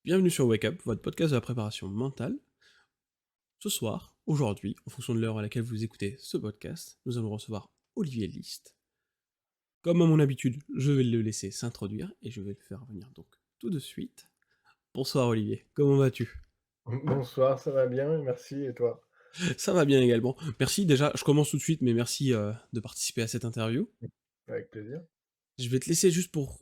Bienvenue sur Wake Up, votre podcast de la préparation mentale. Ce soir, aujourd'hui, en fonction de l'heure à laquelle vous écoutez ce podcast, nous allons recevoir Olivier List. Comme à mon habitude, je vais le laisser s'introduire et je vais le faire venir donc tout de suite. Bonsoir Olivier, comment vas-tu? Bonsoir, ça va bien, merci et toi? Ça va bien également. Merci déjà, je commence tout de suite, mais merci de participer à cette interview. Avec plaisir. Je vais te laisser juste pour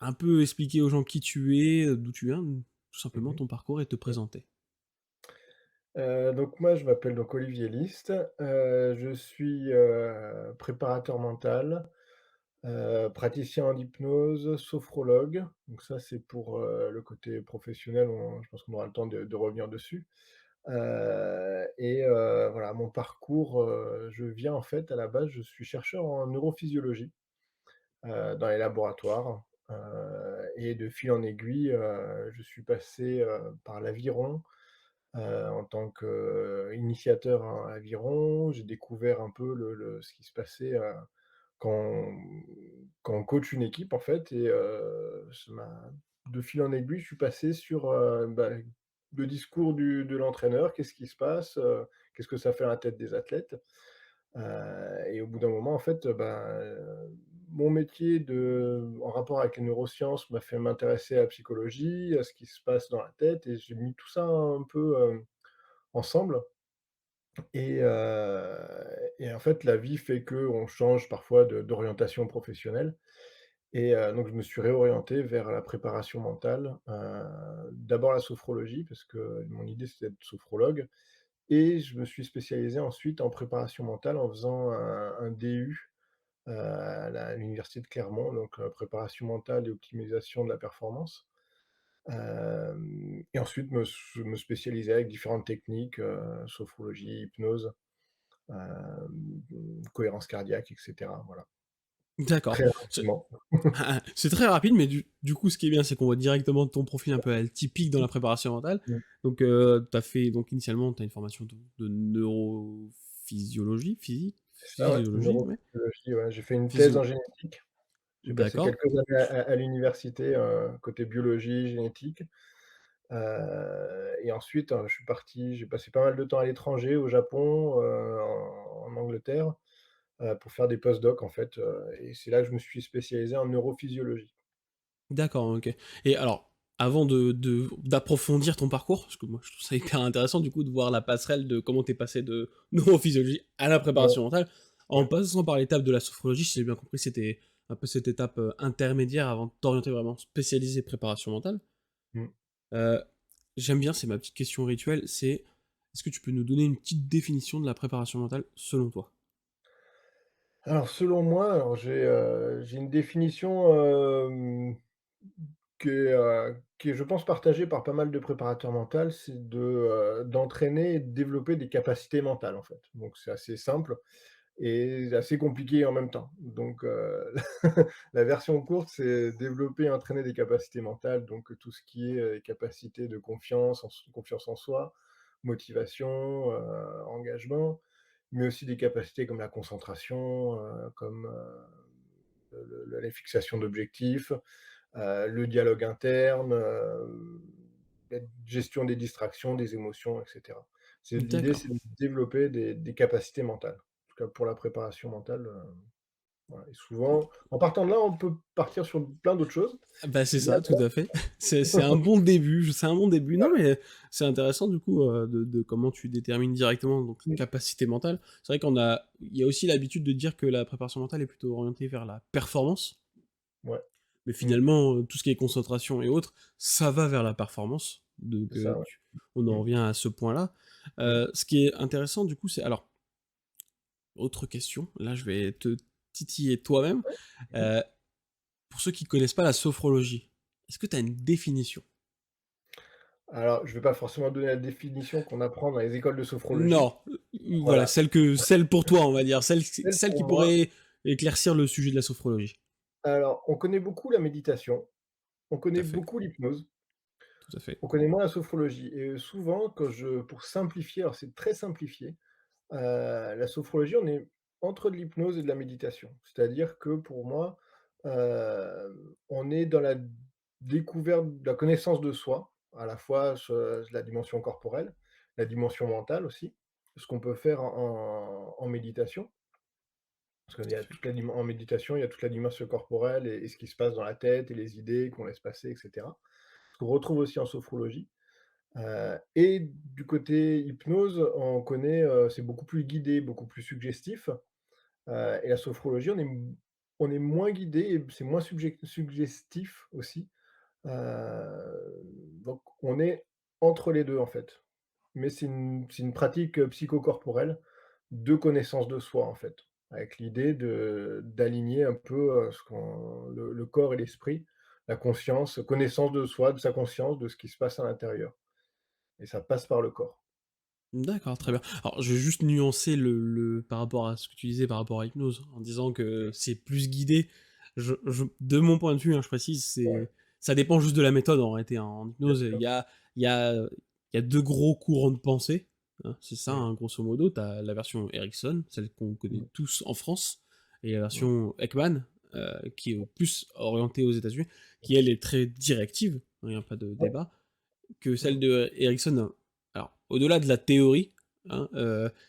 un peu expliquer aux gens qui tu es, d'où tu viens, tout simplement Mmh. ton parcours et te OK. présenter. Donc moi je m'appelle donc Olivier List, je suis, préparateur mental, praticien en hypnose, sophrologue, donc ça c'est pour, le côté professionnel, je pense qu'on aura le temps de revenir dessus. Voilà mon parcours, je viens en fait à la base, je suis chercheur en neurophysiologie, dans les laboratoires, et de fil en aiguille, je suis passé, par l'aviron, en tant qu'initiateur en aviron. J'ai découvert un peu le ce qui se passait, quand quand on coach une équipe en fait et ça m'a de fil en aiguille, je suis passé sur, le discours de l'entraîneur. Qu'est-ce qui se passe? Qu'est-ce que ça fait à la tête des athlètes? Et au bout d'un moment, en fait, mon métier en rapport avec les neurosciences m'a fait m'intéresser à la psychologie, à ce qui se passe dans la tête et j'ai mis tout ça un peu, ensemble et en fait, la vie fait qu'on change parfois d'orientation professionnelle et donc je me suis réorienté vers la préparation mentale, d'abord la sophrologie parce que mon idée, c'était d'être sophrologue et je me suis spécialisé ensuite en préparation mentale en faisant un DU, à l'université de Clermont, donc préparation mentale et optimisation de la performance. Et ensuite me spécialiser avec différentes techniques, sophrologie, hypnose, cohérence cardiaque et cetera, voilà. D'accord. Très rapidement. C'est très rapide, mais du coup, ce qui est bien, c'est qu'on voit directement ton profil un peu atypique dans la préparation mentale. Mmh. Donc, tu fait donc initialement, tu as une formation de neurophysiologie, C'est ça, ouais, physiologie, ouais. neurophysiologie, ouais. J'ai fait une thèse Physio en génétique. J'ai passé d'accord, quelques années à l'université, côté biologie, génétique. Et ensuite, je suis parti j'ai passé pas mal de temps à l'étranger, au Japon, en Angleterre, pour faire des post-doc en fait, et c'est là que je me suis spécialisé en neurophysiologie. d'accord, OK. Et alors, avant d'approfondir ton parcours, parce que moi, je trouve ça hyper intéressant, du coup, de voir la passerelle de comment t'es passé de neurophysiologie à la Ouais, préparation mentale, en ouais. passant par l'étape de la sophrologie, si j'ai bien compris, c'était un peu cette étape, intermédiaire avant de t'orienter vraiment spécialisé préparation mentale. Mmh. Heu, J'aime bien, c'est ma petite question rituelle, c'est est-ce que tu peux nous donner une petite définition de la préparation mentale selon toi? Alors selon moi, j'ai une définition, qui est je pense partagée par pas mal de préparateurs mentaux, c'est d'entraîner et de développer des capacités mentales en fait. Donc c'est assez simple. Et assez compliqué en même temps. Donc la version courte, c'est développer et entraîner des capacités mentales, donc tout ce qui est, capacité de confiance en soi, motivation, engagement, mais aussi des capacités comme la concentration, comme, la fixation d'objectifs, le dialogue interne, la gestion des distractions, des émotions et cetera. L'idée, D'accord. c'est de développer des capacités mentales. En tout cas pour la préparation mentale, voilà, et souvent, en partant de là, on peut partir sur plein d'autres choses. Bah, c'est Mais ça, tout à fait. C'est un bon début, c'est un bon début. Non, voilà. mais c'est intéressant du coup, de comment tu détermines directement donc Mmh. capacité mentale. C'est vrai il y a aussi l'habitude de dire que la préparation mentale est plutôt orientée vers la performance, Ouais. mais Mmh. finalement, tout ce qui est concentration et autres, ça va vers la performance. Donc, C'est ça, ouais. on en Mmh. revient à ce point-là. Mmh. Ce qui est intéressant du coup, c'est alors, autre question, là je vais te titiller toi-même. Mmh. Heu, pour ceux qui connaissent pas la sophrologie, est-ce que tu as une définition? Alors, je vais pas forcément donner la définition qu'on apprend dans les écoles de sophrologie. Non, voilà, Voilà. celle pour toi, on va dire, Celle celle qui pour moi, pourrait éclaircir le sujet de la sophrologie. alors, on connaît beaucoup la méditation, on Tout connaît à fait, beaucoup l'hypnose, tout à fait. on connaît moins la sophrologie et souvent pour simplifier, alors c'est très simplifié, la sophrologie, on est entre de l'hypnose et de la méditation. C'est-à-dire que pour moi, on est dans la découverte de la connaissance de soi, à la fois sur la dimension corporelle, la dimension mentale aussi, ce qu'on peut faire en méditation. Parce qu'il y Tout à a fait. toute la dim en méditation, il y a toute la dimension corporelle et ce qui se passe dans la tête et les idées qu'on laisse passer et cetera. Ce qu'on retrouve aussi en sophrologie, et du côté hypnose, on connaît, c'est beaucoup plus guidé, beaucoup plus suggestif, et la sophrologie, on est moins guidé et c'est moins suggestif aussi, donc on est entre les 2 en fait. Mais c'est une pratique, psychocorporelle de connaissance de soi, en fait, avec l'idée d'aligner un peu, ce qu'on le corps et l'esprit, la conscience, connaissance de soi, de sa conscience, de ce qui se passe à l'intérieur et ça passe par le corps. D'accord, très Voilà. bien. Alors, je vais juste nuancer le par rapport à ce que tu disais par rapport à l'hypnose, en disant que c'est plus guidé. De mon point de vue, hein, je précise, Ouais, ça dépend juste de la méthode en réalité, hein. En bien hypnose, sûr. il y a, il y a 2 gros courants de pensée, hein, c'est ça, Mmh, hein, grosso modo. Tu as la version Erickson, celle qu'on connaît mmh, tous en France, et la mmh. version Ekman, qui est plus orientée aux États-Unis, qui elle est très directive, il y a pas de Ouais, débat, que mmh, celle de Erickson, alors au-delà de la théorie, hein,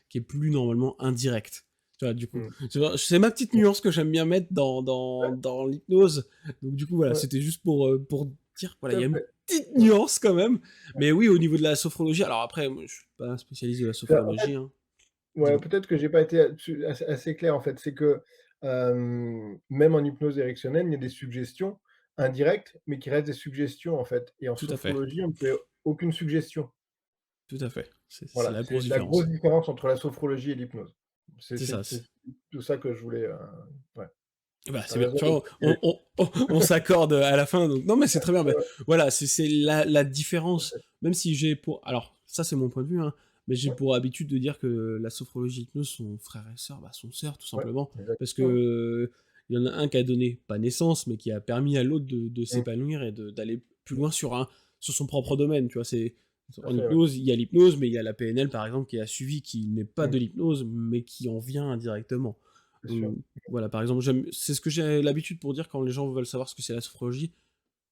qui est plus normalement indirecte. Tu vois, du coup, mmh. c'est ma petite Ouais, nuance que j'aime bien mettre dans l'hypnose. Donc du coup, voilà, ouais, c'était juste pour dire, voilà, tout il à y a une fait. petite Ouais, nuance quand même. ouais. Mais oui, au niveau de la sophrologie, alors après, moi, je suis pas un spécialiste de la Bah, en fait, sophrologie, hein. ouais, Dis-moi. peut-être que j'ai pas été assez clair, en fait. C'est que, même en hypnoseéricksonienne, il y a des suggestions indirectes, mais qui restent des suggestions, en fait et en Tout à fait, sophrologie, on ne fait aucune suggestion. tout à fait. C'est Voilà, la c'est grosse la grosse différence. différence entre la sophrologie et l'hypnose. C'est ça. C'est tout ça que je voulais, ouais. Bah, Tu c'est bien. raison Tu de vois, préciser. on s'accorde à la fin. Donc... Non, mais c'est très bien. Ouais, Mais ouais, voilà, c'est la tout à différence. fait. Même si j'ai pour. Alors, ça, c'est mon point de vue, hein, mais j'ai Ouais, pour habitude de dire que la sophrologie et l'hypnose sont frères et sœurs. Bah, sont sœurs, tout ouais, simplement. Parce que exactement. il y en a un qui a donné, pas naissance, mais qui a permis à l'autre de Mmh, s'épanouir et d'aller plus mmh, loin sur son propre domaine. Tu vois, c'est. tout à En fait, ouais. hypnose, il y a l'hypnose, mais il y a la PNL, par exemple, qui a suivi, qui n'est pas Mmh, de l'hypnose, mais qui en vient indirectement. c'est sûr. Donc, voilà, par exemple, c'est ce que j'ai l'habitude pour dire quand les gens veulent savoir ce que c'est la sophrologie.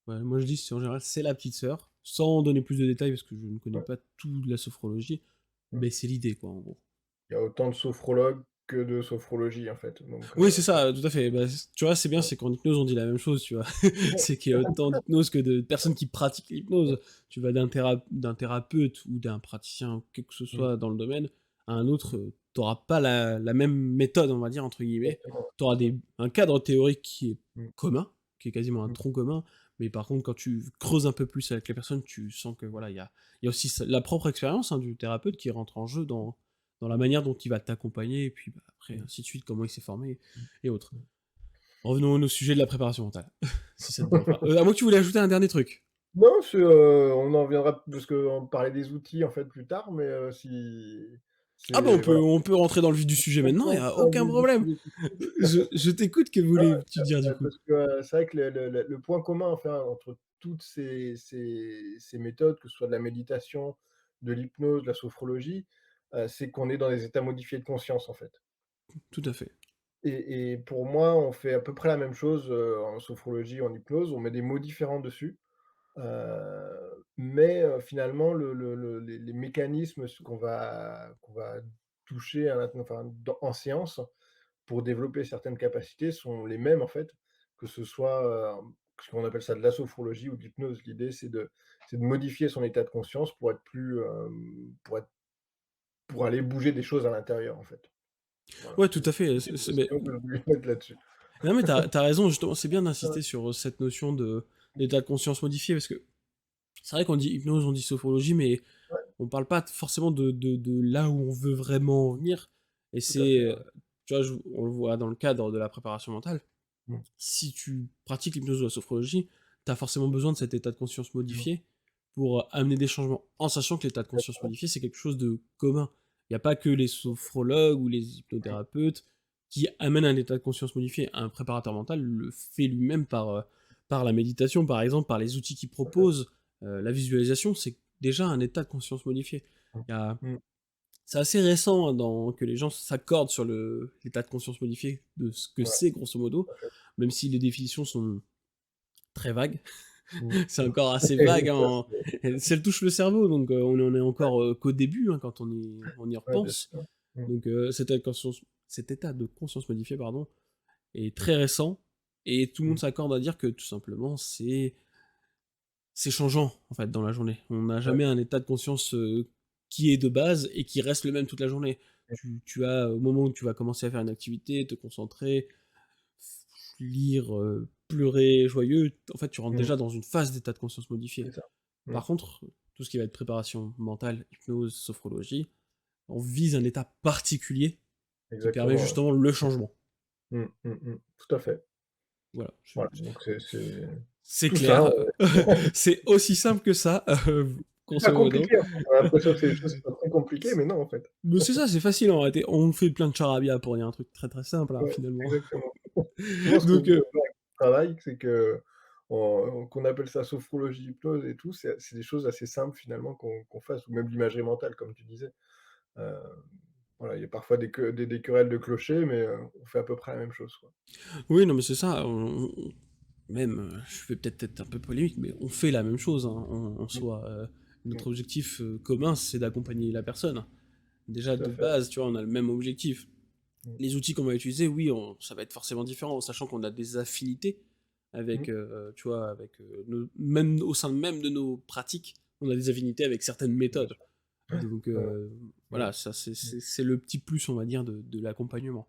Ouais, moi je dis, c'est en général, c'est la petite sœur, sans donner plus de détails parce que je ne connais Ouais, pas tout de la sophrologie, mmh. mais c'est l'idée, quoi, en gros. Il y a autant de sophrologues que de sophrologie, en fait, donc Oui, c'est ça ça, tout à fait. Bah, tu vois, c'est bien, ouais, c'est qu'en hypnose, on dit la même chose, tu vois. ouais, C'est qu'il y a autant d'hypnose que de personnes qui pratiquent l'hypnose. Tu vas d'un thérapeute ou d'un praticien, quel que ce mmh, soit dans le domaine, à un autre, t'auras pas la même méthode, on va dire, entre guillemets. exactement. T'auras un cadre théorique qui est Mmh, commun, qui est quasiment un mmh, tronc commun, mais par contre, quand tu creuses un peu plus avec les personnes, tu sens que voilà, il y a aussi la propre expérience, hein, du thérapeute qui rentre en jeu dans la manière dont il va t'accompagner, et puis bah, après, mmh, ainsi de suite, comment il s'est formé, et autres. mmh. Revenons au sujet de la préparation mentale, si ça te dérange pas. À moins que tu voulais ajouter un dernier truc. Non, on en reviendra parce qu'on parlait des outils, en fait, plus tard, mais si Ah bah c'est voilà. on peut rentrer dans le vif du sujet On maintenant, peut il y a entrer dans aucun le vif du problème. sujet tout de suite. Je t'écoute, que Non, voulais-tu dire du coup? parce que, c'est vrai que le point commun, enfin, entre toutes ces méthodes, que ce soit de la méditation, de l'hypnose, de la sophrologie, c'est qu'on est dans des états modifiés de conscience, en fait. Tout à fait. Et pour moi, on fait à peu près la même chose, en sophrologie, en hypnose, on met des mots différents dessus, mais finalement les mécanismes ce qu'on va toucher à enfin en séance pour développer certaines capacités sont les mêmes en fait, que ce soit, ce qu'on appelle ça de la sophrologie ou de l'hypnose. L'idée c'est de modifier son état de conscience pour être plus, pour aller bouger des choses à l'intérieur en fait. Voilà, Ouais, tout c'est à fait, une mais précision que je voulais mettre là-dessus. non mais tu raison justement, c'est bien Ouais, d'insister sur, cette notion d'état de conscience modifié parce que c'est vrai qu'on dit hypnose, on dit sophrologie, mais ouais, on parle pas forcément de là où on veut vraiment en venir, et tout à fait, c'est, ouais. tu vois, on le voit dans le cadre de la préparation mentale. Mmh, Si tu pratiques l'hypnose ou la sophrologie, tu as forcément besoin de cet état de conscience mmh, modifié pour amener des changements. En sachant que l'état de conscience exactement. modifié, c'est quelque chose de commun. Il n'y a pas que les sophrologues ou les Mmh, hypnothérapeutes qui amènent un état de conscience modifié. Un préparateur mental le fait lui-même par la méditation, par exemple, par les outils qu'il tout à fait. propose. La visualisation, c'est déjà un état de conscience modifié. Mmh, Il y a mmh, c'est assez récent, hein, que les gens s'accordent sur l'état de conscience modifié, de ce que ouais, c'est grosso modo, tout à fait. même si les définitions sont très vagues. Mmh. C'est encore assez vague, hein, Ça c'est elle touche le cerveau, donc on en est encore, qu'au début, hein, quand on y ouais, bien repense. sûr. Mmh. Donc cet état de conscience modifié, pardon, est très récent et tout le monde Mmh. s'accorde à dire que tout simplement c'est changeant, en fait, dans la journée. On n'a Ouais. jamais un état de conscience, qui est de base et qui reste le même toute la journée. Mmh. Tu as au moment où tu vas commencer à faire une activité, te concentrer, lire, pleurer, joyeux, en fait, tu rentres Mmh. déjà dans une phase d'état de conscience modifié. C'est ça. Mmh. Par contre, tout ce qui va être préparation mentale, hypnose, sophrologie, on vise un état particulier qui permet Exactement, ouais. justement le changement. Mmh, mmh, mmh. Tout à fait. Voilà, Voilà, donc c'est c'est tout ça, clair, c'est aussi simple que ça, c'est pas grosso modo. compliqué, en fait. On a l'impression que c'est des choses qui sont très compliquées, mais non, en fait. Mais c'est ça, c'est facile en réalité. On fait plein de charabia pour dire un truc très, très simple, hein, Ouais, finalement. exactement. Souvent, ce qu'on Donc dit aux gens avec qui je travaille, c'est qu'on appelle ça sophrologie, hypnose et tout, c'est des choses assez simples finalement qu'on fasse, ou même l'imagerie mentale comme tu disais. Heu, voilà, il y a parfois des querelles de clochers, mais on fait à peu près la même chose, quoi. oui, non, mais c'est ça, même, je vais peut-être être un peu polémique, mais on fait la même chose, hein, en Mmh, soi, mmh, notre objectif, commun, c'est d'accompagner la personne. Déjà tout à de fait. base, tu vois, on a le même objectif. Mmh, Les outils qu'on va utiliser, oui, ça va être forcément différent, en sachant qu'on a des affinités avec, mmh, tu vois, avec, même au sein même de nos pratiques, on a des affinités avec certaines bien méthodes. sûr. Donc, Ouais, mmh, voilà, ça mmh, c'est le petit plus, on va dire, de l'accompagnement.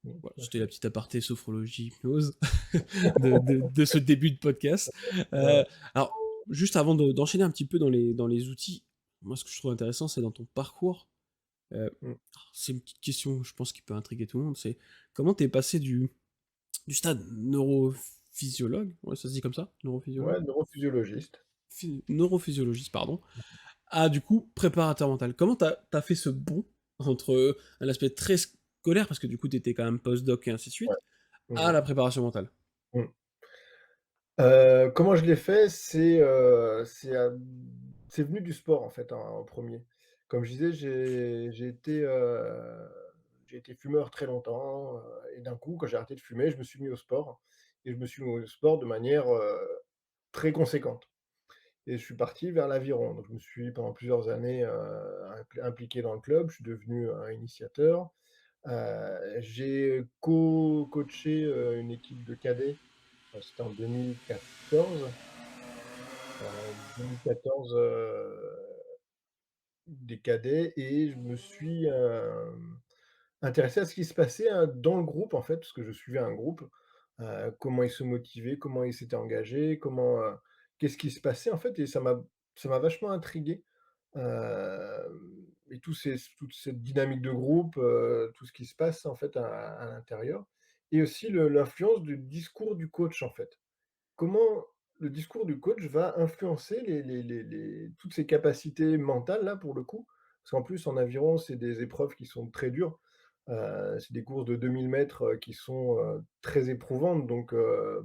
mmh, Voilà, tout à c'était la fait. petite aparté sophrologie, hypnose de ce début de podcast. Voilà. Alors, juste avant d'enchaîner un petit peu dans les outils, moi, ce que je trouve intéressant, c'est dans ton parcours, heu, Mmh. c'est une petite question, je pense, qui peut intriguer tout le monde, c'est comment tu es passé du stade neurophysiologue, ouais, ça se dit comme ça? Neurophysiologue? Ouais, neurophysiologiste. Neurophysiologiste, pardon, à du coup préparateur mental. Comment t'as fait ce bond entre un aspect très scolaire, parce que du coup tu étais quand même post-doc et ainsi de Ouais. suite, à Mmh la préparation mentale? mh. Comment je l'ai fait? C'est venu du sport, en fait, en 1er. Comme je disais, j'ai été fumeur très longtemps, et d'un coup, quand j'ai arrêté de fumer, je me suis mis au sport et je me suis mis au sport de manière, très conséquente et je suis parti vers l'aviron. Donc je me suis pendant plusieurs années, impliqué dans le club. Je suis devenu un initiateur. J'ai coaché, une équipe de cadets, c'était en 2014. 2014, des cadets et je me suis, intéressé à ce qui se passait, dans le groupe, en fait, parce que je suivais un groupe. Comment ils se motivaient, comment ils s'étaient engagés, qu'est-ce qui se passait, en fait et ça m'a vachement intrigué. Et toute cette dynamique de groupe, tout ce qui se passe, en fait, à l'intérieur et aussi l'influence du discours du coach, en fait. Comment le discours du coach va influencer toutes ces capacités mentales là, pour le coup? Parce qu'en plus en aviron, c'est des épreuves qui sont très dures. C'est des courses de 2000 mètres, qui sont, très éprouvantes donc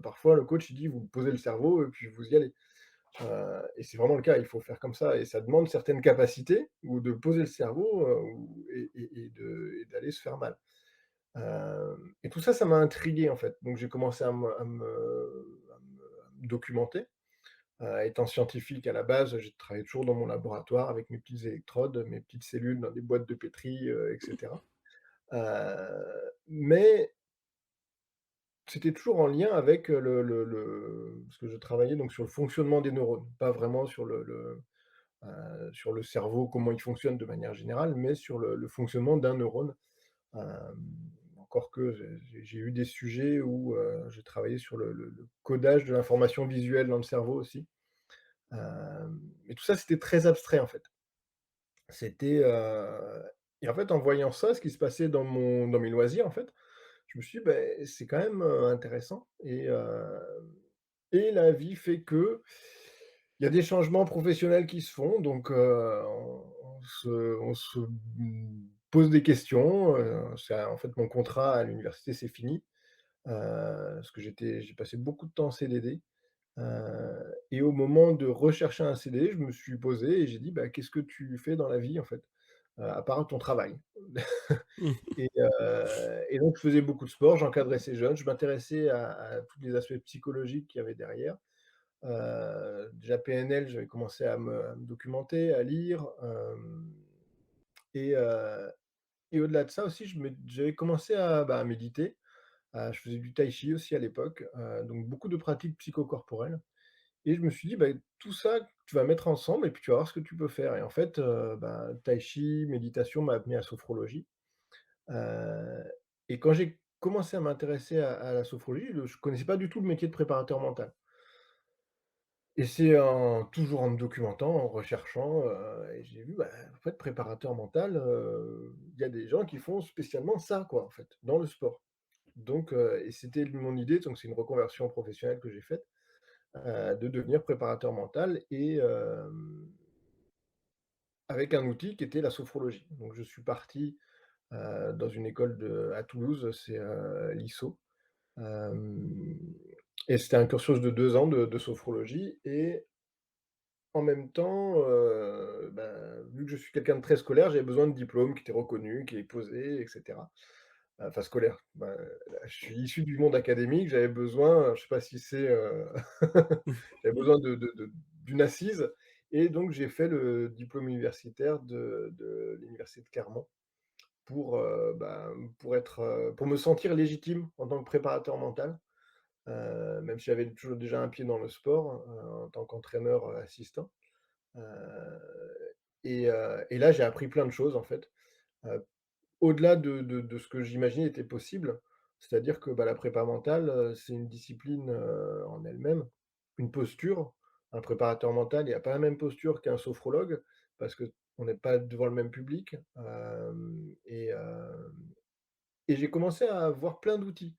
parfois le coach il dit: «Vous posez le cerveau et puis vous y allez». Et c'est vraiment le cas, il faut faire comme ça et ça demande certaines capacités ou de poser le cerveau, ou et d'aller se faire mal. Et tout ça, ça m'a intrigué en fait. Donc j'ai commencé à me documenter. Étant scientifique à la base, j'ai travaillé toujours dans mon laboratoire avec mes petites électrodes, mes petites cellules dans des boîtes de pétri, et cetera. Mais c'était toujours en lien avec, parce que je travaillais donc sur le fonctionnement des neurones, pas vraiment sur le cerveau, comment il fonctionne de manière générale, mais sur le fonctionnement d'un neurone. Encore que j'ai eu des sujets où, j'ai travaillé sur le codage de l'information visuelle dans le cerveau aussi. Et tout ça, c'était très abstrait, en fait. C'était, et en fait, en voyant ça, ce qui se passait dans mes loisirs, en fait, je me suis dit: «Beh, c'est quand même, intéressant» et la vie fait que il y a des changements professionnels qui se font donc on se pose des questions, ça en fait, mon contrat à l'université, c'est fini, parce que j'ai passé beaucoup de temps en CDD, et au moment de rechercher un CDD, je me suis posé et j'ai dit: «Bah, qu'est-ce que tu fais dans la vie, en fait, à part ton travail?» Mmh. Et donc je faisais beaucoup de sport, j'encadrais ces jeunes, je m'intéressais à tous les aspects psychologiques qu'il y avait derrière. Déjà PNL, j'avais commencé à me documenter, à lire, et heu et au-delà de ça aussi, j'avais commencé à méditer. Je faisais du tai chi aussi à l'époque, donc beaucoup de pratiques psychocorporelles et je me suis dit: «Bah, tout ça, tu vas mettre ensemble et puis tu vas voir ce que tu peux faire» et en fait, tai chi, méditation m'a amené à sophrologie, heu et quand j'ai commencé à m'intéresser à la sophrologie, je connaissais pas du tout le métier de préparateur mental et c'est en toujours en me documentant, en recherchant, et j'ai vu, bah, en fait, préparateur mental, il y a des gens qui font spécialement ça, quoi, en fait, dans le sport. Donc et c'était mon idée, donc c'est une reconversion professionnelle que j'ai faite, de devenir préparateur mental et avec un outil qui était la sophrologie. Donc je suis parti, dans une école à Toulouse, c'est, l'ISO, hem et c'était un cursus de 2 ans de sophrologie et en même temps, vu que je suis quelqu'un de très scolaire, j'avais besoin de diplômes qui étaient reconnus, qui est posé et cetera. Enfin scolaire, je suis issu du monde académique, j'avais besoin, je sais pas si c'est, j'avais besoin d'une assise et donc j'ai fait le diplôme universitaire de l'université de Clermont pour, pour me sentir légitime en tant que préparateur mental, même si j'avais toujours déjà un pied dans le sport, en tant qu'entraîneur, assistant, heu et là j'ai appris plein de choses en fait, heu au-delà de ce que j'imaginais était possible, c'est-à-dire que, la prépa mentale, c'est une discipline, en elle-même, une posture. Un préparateur mental, il a pas la même posture qu'un sophrologue parce qu'on n'est pas devant le même public, et j'ai commencé à avoir plein d'outils.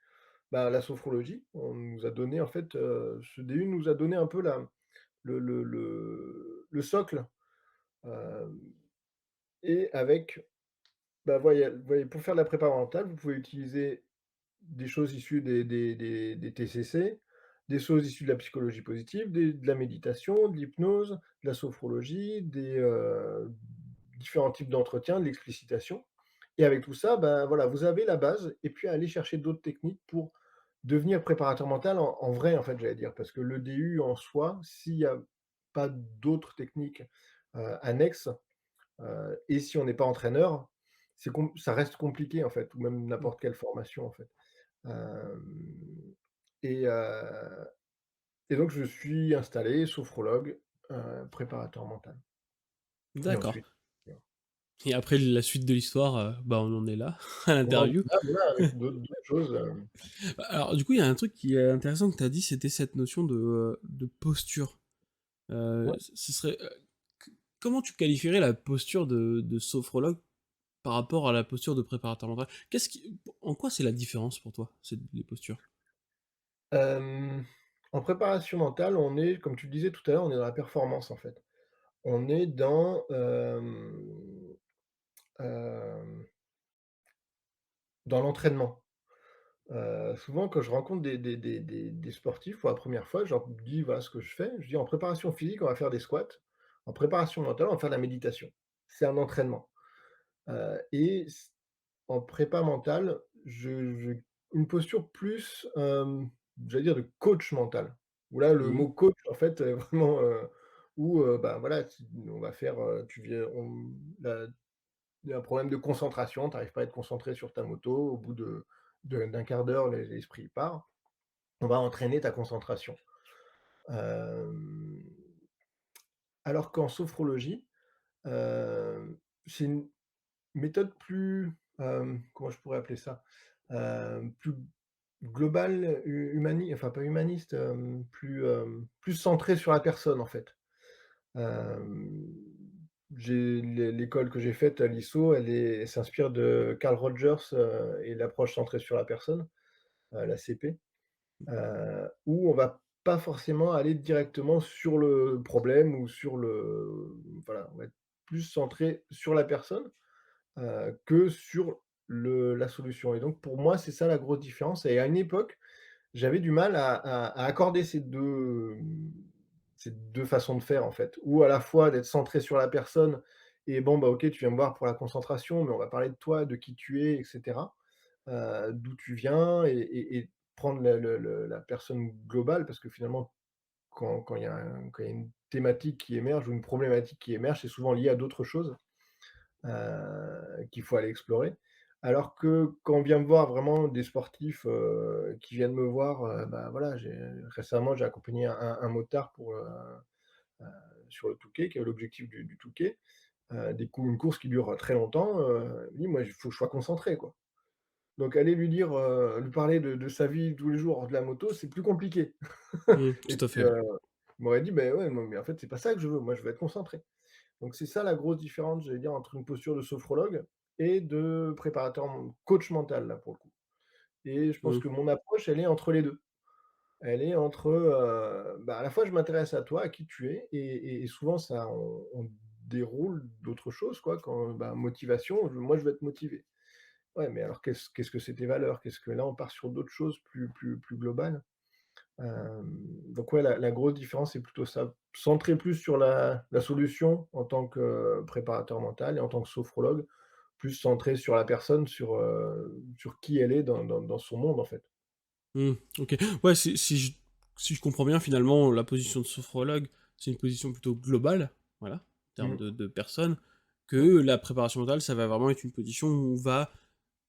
La sophrologie, on nous a donné en fait, ce DU nous a donné un peu la le socle, hem et avec voyez, pour faire de la prépa mentale, vous pouvez utiliser des choses issues des TCC, des choses issues de la psychologie positive, de la méditation, de l'hypnose, de la sophrologie, différents types d'entretiens, de l'explicitation et avec tout ça, voilà, vous avez la base et puis aller chercher d'autres techniques pour devenir préparateur mental en vrai, en fait, j'allais dire. Parce que le DU en soi, s'il y a pas d'autres techniques, annexes, et si on n'est pas entraîneur, ça reste compliqué, en fait, ou même Mmh. n'importe quelle formation, en fait. Hem et heu et donc je suis installé sophrologue, préparateur mental et D'accord. ensuite, Et après la suite de l'histoire, on en est là, à on en l'interview. est là, voilà, avec d'autres choses, Alors du coup, il y a un truc qui est intéressant que tu as dit, c'était cette notion de posture. ouais. Ce serait, comment tu qualifierais la posture de sophrologue par rapport à la posture de préparateur mental? En quoi c'est la différence pour toi, les postures? Hem, En préparation mentale, on est, comme tu le disais tout à l'heure, on est dans la performance, en fait. On est hem, dans l'entraînement. Souvent quand je rencontre des sportifs pour la première fois, je leur dis voilà ce que je fais. Je dis: «En préparation physique, on va faire des squats. En préparation mentale, on va faire de la méditation». C'est un entraînement, et en prépa mentale, je une posture plus, j'allais dire de coach mental. Où là, le Mmh. mot coach en fait, vraiment, où, voilà, on va faire, tu viens on la il y a un problème de concentration, tu arrives pas à être concentré sur ta moto, au bout d'un quart d'heure, l'esprit part. On va entraîner ta concentration. Hem, alors qu'en sophrologie, c'est une méthode plus, comment je pourrais appeler ça? Plus globale, enfin pas humaniste, plus centrée sur la personne en fait. Hem, l'école que j'ai faite à l'ISO, elle s'inspire de Carl Rogers, et l'approche centrée sur la personne, l'ACP, où on va pas forcément aller directement sur le problème ou sur voilà, on va être plus centré sur la personne, que sur la solution et donc pour moi, c'est ça la grosse différence et à une époque, j'avais du mal à accorder ces 2 façons de faire, en fait. Ou à la fois d'être centré sur la personne et bon, OK, tu viens me voir pour la concentration, mais on va parler de toi, de qui tu es et cetera, d'où tu viens et prendre la personne globale parce que finalement quand il y a une thématique qui émerge ou une problématique qui émerge, c'est souvent lié à d'autres choses, qu'il faut aller explorer. Alors que quand on vient me voir vraiment des sportifs, qui viennent me voir, bah, voilà, récemment, j'ai accompagné un motard heu, sur le Touquet, qui avait l'objectif du Touquet, une course qui dure très longtemps, lui, moi, il faut que je sois concentré, quoi. Donc aller lui parler de sa vie tous les jours de la moto, c'est plus compliqué. Et Tout à puis, fait. il m'aurait dit: «Beh, ouais, non, mais en fait, c'est pas ça que je veux, moi, je veux être concentré». Donc c'est ça la grosse différence, j'allais dire, entre une posture de sophrologue et de coach mental, là, pour le coup. Et je pense Mmh. que mon approche, elle est entre les 2. Elle est entre, bah, à la fois je m'intéresse à toi, à qui tu es et souvent ça on déroule d'autres choses, quoi, quand, bah, motivation, moi je veux être motivé. Ouais, mais alors qu'est-ce que c'est tes valeurs? Qu'est-ce que là on part sur d'autres choses plus globales. Donc ouais, la grosse différence, c'est plutôt ça. Centré plus sur la solution en tant que préparateur mental et en tant que sophrologue, plus centré sur la personne, sur qui elle est dans son monde, en fait. Mmh, OK. Ouais, si je comprends bien, finalement, la position de sophrologue, c'est une position plutôt globale, voilà, en termes Mmh. de personnes, que Ouais, la préparation mentale, ça va vraiment être une position où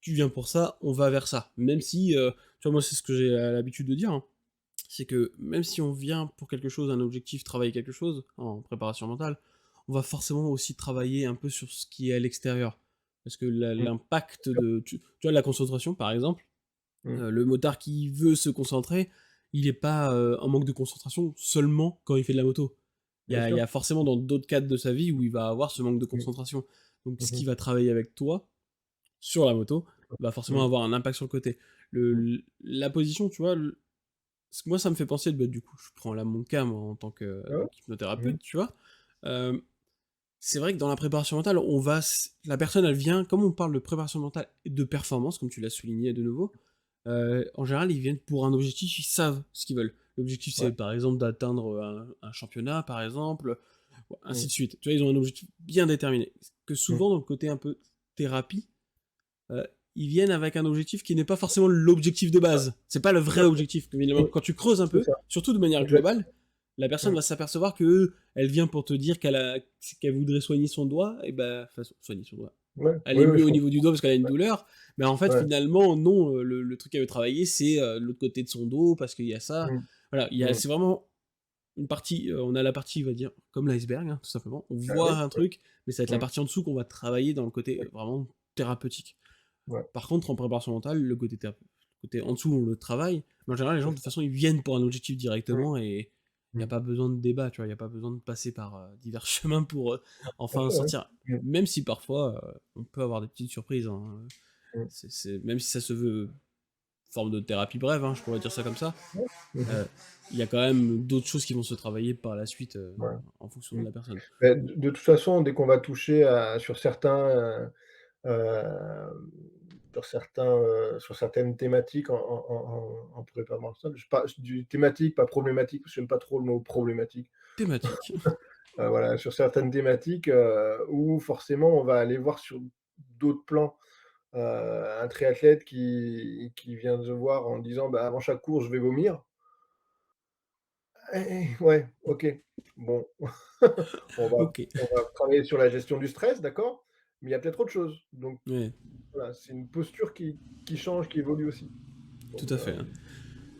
tu viens pour ça, on va vers ça. Même si, tu vois, moi, c'est ce que j'ai l'habitude de dire, hein, c'est que même si on vient pour quelque chose, un objectif, travailler quelque chose en préparation mentale, on va forcément aussi travailler un peu sur ce qui est à l'extérieur. Parce que mmh, l'impact bien sûr. tu vois, la concentration, par exemple, Mmh, le motard qui veut se concentrer, il est pas, en manque de concentration seulement quand il fait de la moto. Il y bien a il y sûr. a forcément dans d'autres cadres de sa vie où il va avoir ce manque de Mmh, concentration. Donc mmh ce mh. qui va travailler avec toi, sur la moto, va forcément Mmh, avoir un impact sur le côté. mmh. La position, tu vois, moi ça me fait penser, bah, du coup, je prends là mon cas, moi, en tant Ah ouais? Mmh, qu'hypnothérapeute, tu vois? Hem, c'est vrai que dans la préparation mentale, on va s la personne, elle vient comme on parle de préparation mentale et de performance, comme tu l'as souligné de nouveau, en général, ils viennent pour un objectif, ils savent ce qu'ils veulent. L'objectif, c'est ouais. par exemple d'atteindre un championnat, par exemple, ainsi Mmh, de suite. Tu vois, ils ont un objectif bien déterminé. Que mmh. souvent, dans le côté un peu thérapie, heu, ils viennent avec un objectif qui n'est pas forcément l'objectif de C'est ça, base. C'est pas le tout vrai à fait. objectif. Évidemment, Mmh, quand tu creuses un c'est peu, ça, surtout de manière exactement. globale, la personne Mmh, va s'apercevoir que elle vient pour te dire qu'elle voudrait soigner son doigt, et ben, enfin, soigner son doigt. ouais, Elle oui, est oui, mieux je au niveau du comprends. doigt parce qu'elle a une Ouais, douleur, mais en fait, ouais. finalement, non, le truc qu'elle veut travailler, c'est l'autre côté de son dos parce qu'il y a ça. Mmh, Voilà, mmh. c'est vraiment une partie, on a la partie, on va dire, comme l'iceberg, hein, tout simplement. On Ah voit oui, un ouais. truc, mais ça va être la Mmh, partie en dessous qu'on va travailler dans le côté ouais, vraiment thérapeutique. ouais, Par contre, en préparation mentale, le côté en dessous, on le travaille, mais en général, les gens, c'est de toute ça. façon, ils viennent pour un objectif Mmh, directement et il y a mmh. pas besoin de débat, tu vois? Il y a pas besoin de passer par, divers chemins pour, Tout à enfin fait, ouais. sortir. Mmh, Même si parfois, on peut avoir des petites surprises, hein, mmh. même si ça se veut forme de thérapie brève, hein, je pourrais dire ça comme ça, Ouais. Mmh mh. heu, il y a quand même d'autres choses qui vont se travailler par la suite, Ouais. en fonction de Mmh. la personne. Beh, de toute façon, dès qu'on va toucher à hem, sur certaines thématiques en prépa mentale, je parle du thématique, pas problématique, parce que j'aime pas trop le mot problématique. Thématique. Voilà, sur certaines thématiques, où forcément on va aller voir sur d'autres plans. Un triathlète qui vient te voir en disant: «Bah, avant chaque course, je vais vomir». Ouais, OK. Bon, on va OK. on va travailler sur la gestion du stress, d'accord, mais il y a peut-être autre chose. Donc Ouais, voilà, c'est une posture qui change, qui évolue aussi. tout Donc à fait, hein.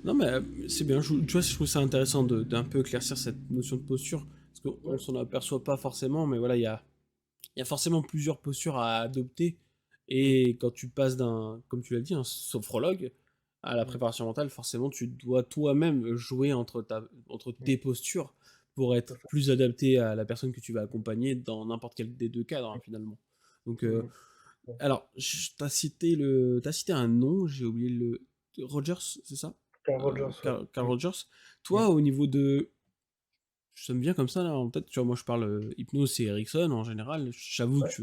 Non, mais c'est bien, tu vois, je trouve ça intéressant d'un peu éclaircir cette notion de posture, parce qu'on ouais, s'en aperçoit pas forcément, mais voilà, il y a forcément plusieurs postures à adopter. mmh, Et quand tu passes comme tu l'as dit, un sophrologue à la mmh, préparation mentale, forcément, tu dois toi-même jouer entre mmh, tes postures pour tout à être fait. plus adapté à la personne que tu vas accompagner dans n'importe quel des deux cadres, hein, finalement. Donc, Mmh, ouais. alors, t'as cité un nom, j'ai oublié Rogers, c'est ça? Carl Rogers, ouais. Carl Mmh, Rogers. mmh, Toi, au niveau de ça me vient comme ça là en tête, tu vois, moi je parle hypnose, c'est Erickson en général. J'avoue ouais. que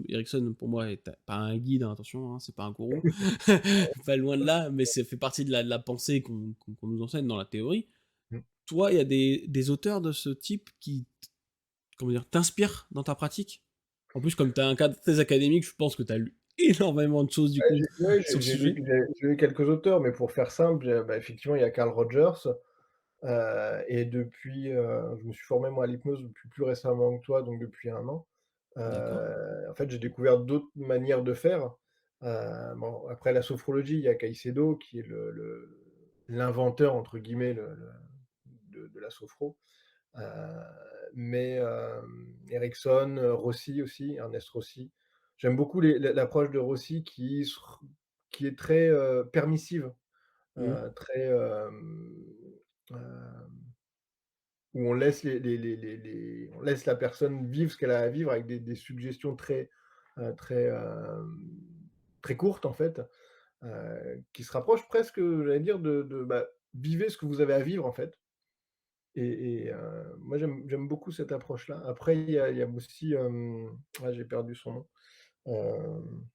Erickson pour moi est pas un guide, hein, attention, hein, c'est pas un gourou, pas loin de là, mais ça fait partie de la pensée qu'on nous enseigne dans la théorie. Mmh. Toi, il y a des auteurs de ce type qui, comment dire, t'inspirent dans ta pratique? En plus, comme tu as un cadre très académique, je pense que tu as lu énormément de choses du coup Ouais, sur le j'ai sujet. lu quelques auteurs, mais pour faire simple, bah, effectivement, il y a Carl Rogers. Et depuis, je me suis formé moi à l'hypnose depuis plus récemment que toi, donc depuis 1 an. D'accord. En fait, j'ai découvert d'autres manières de faire. Bon, après la sophrologie, il y a Caicedo qui est «l'inventeur» entre guillemets de la sophro. Heu, mais Erickson, Rossi aussi, Ernest Rossi. J'aime beaucoup l'approche de Rossi qui est très, permissive, Mmh. très, hem, où on laisse on laisse la personne vivre ce qu'elle a à vivre avec des suggestions très, très courtes en fait, qui se rapprochent presque, j'allais dire bah, vivez ce que vous avez à vivre en fait. Moi j'aime beaucoup cette approche-là. Après il y a aussi, ah j'ai perdu son nom. Hem,